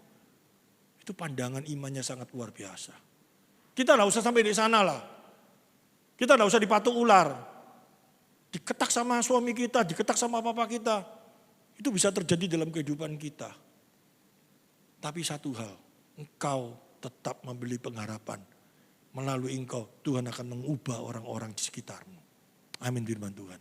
Itu pandangan imannya sangat luar biasa. Kita tidak usah sampai di sana lah. Kita tidak usah dipatuk ular. Diketak sama suami kita, diketak sama papa kita. Itu bisa terjadi dalam kehidupan kita. Tapi satu hal, engkau tetap membeli pengharapan. Melalui engkau Tuhan akan mengubah orang-orang di sekitarmu. Amin firman Tuhan.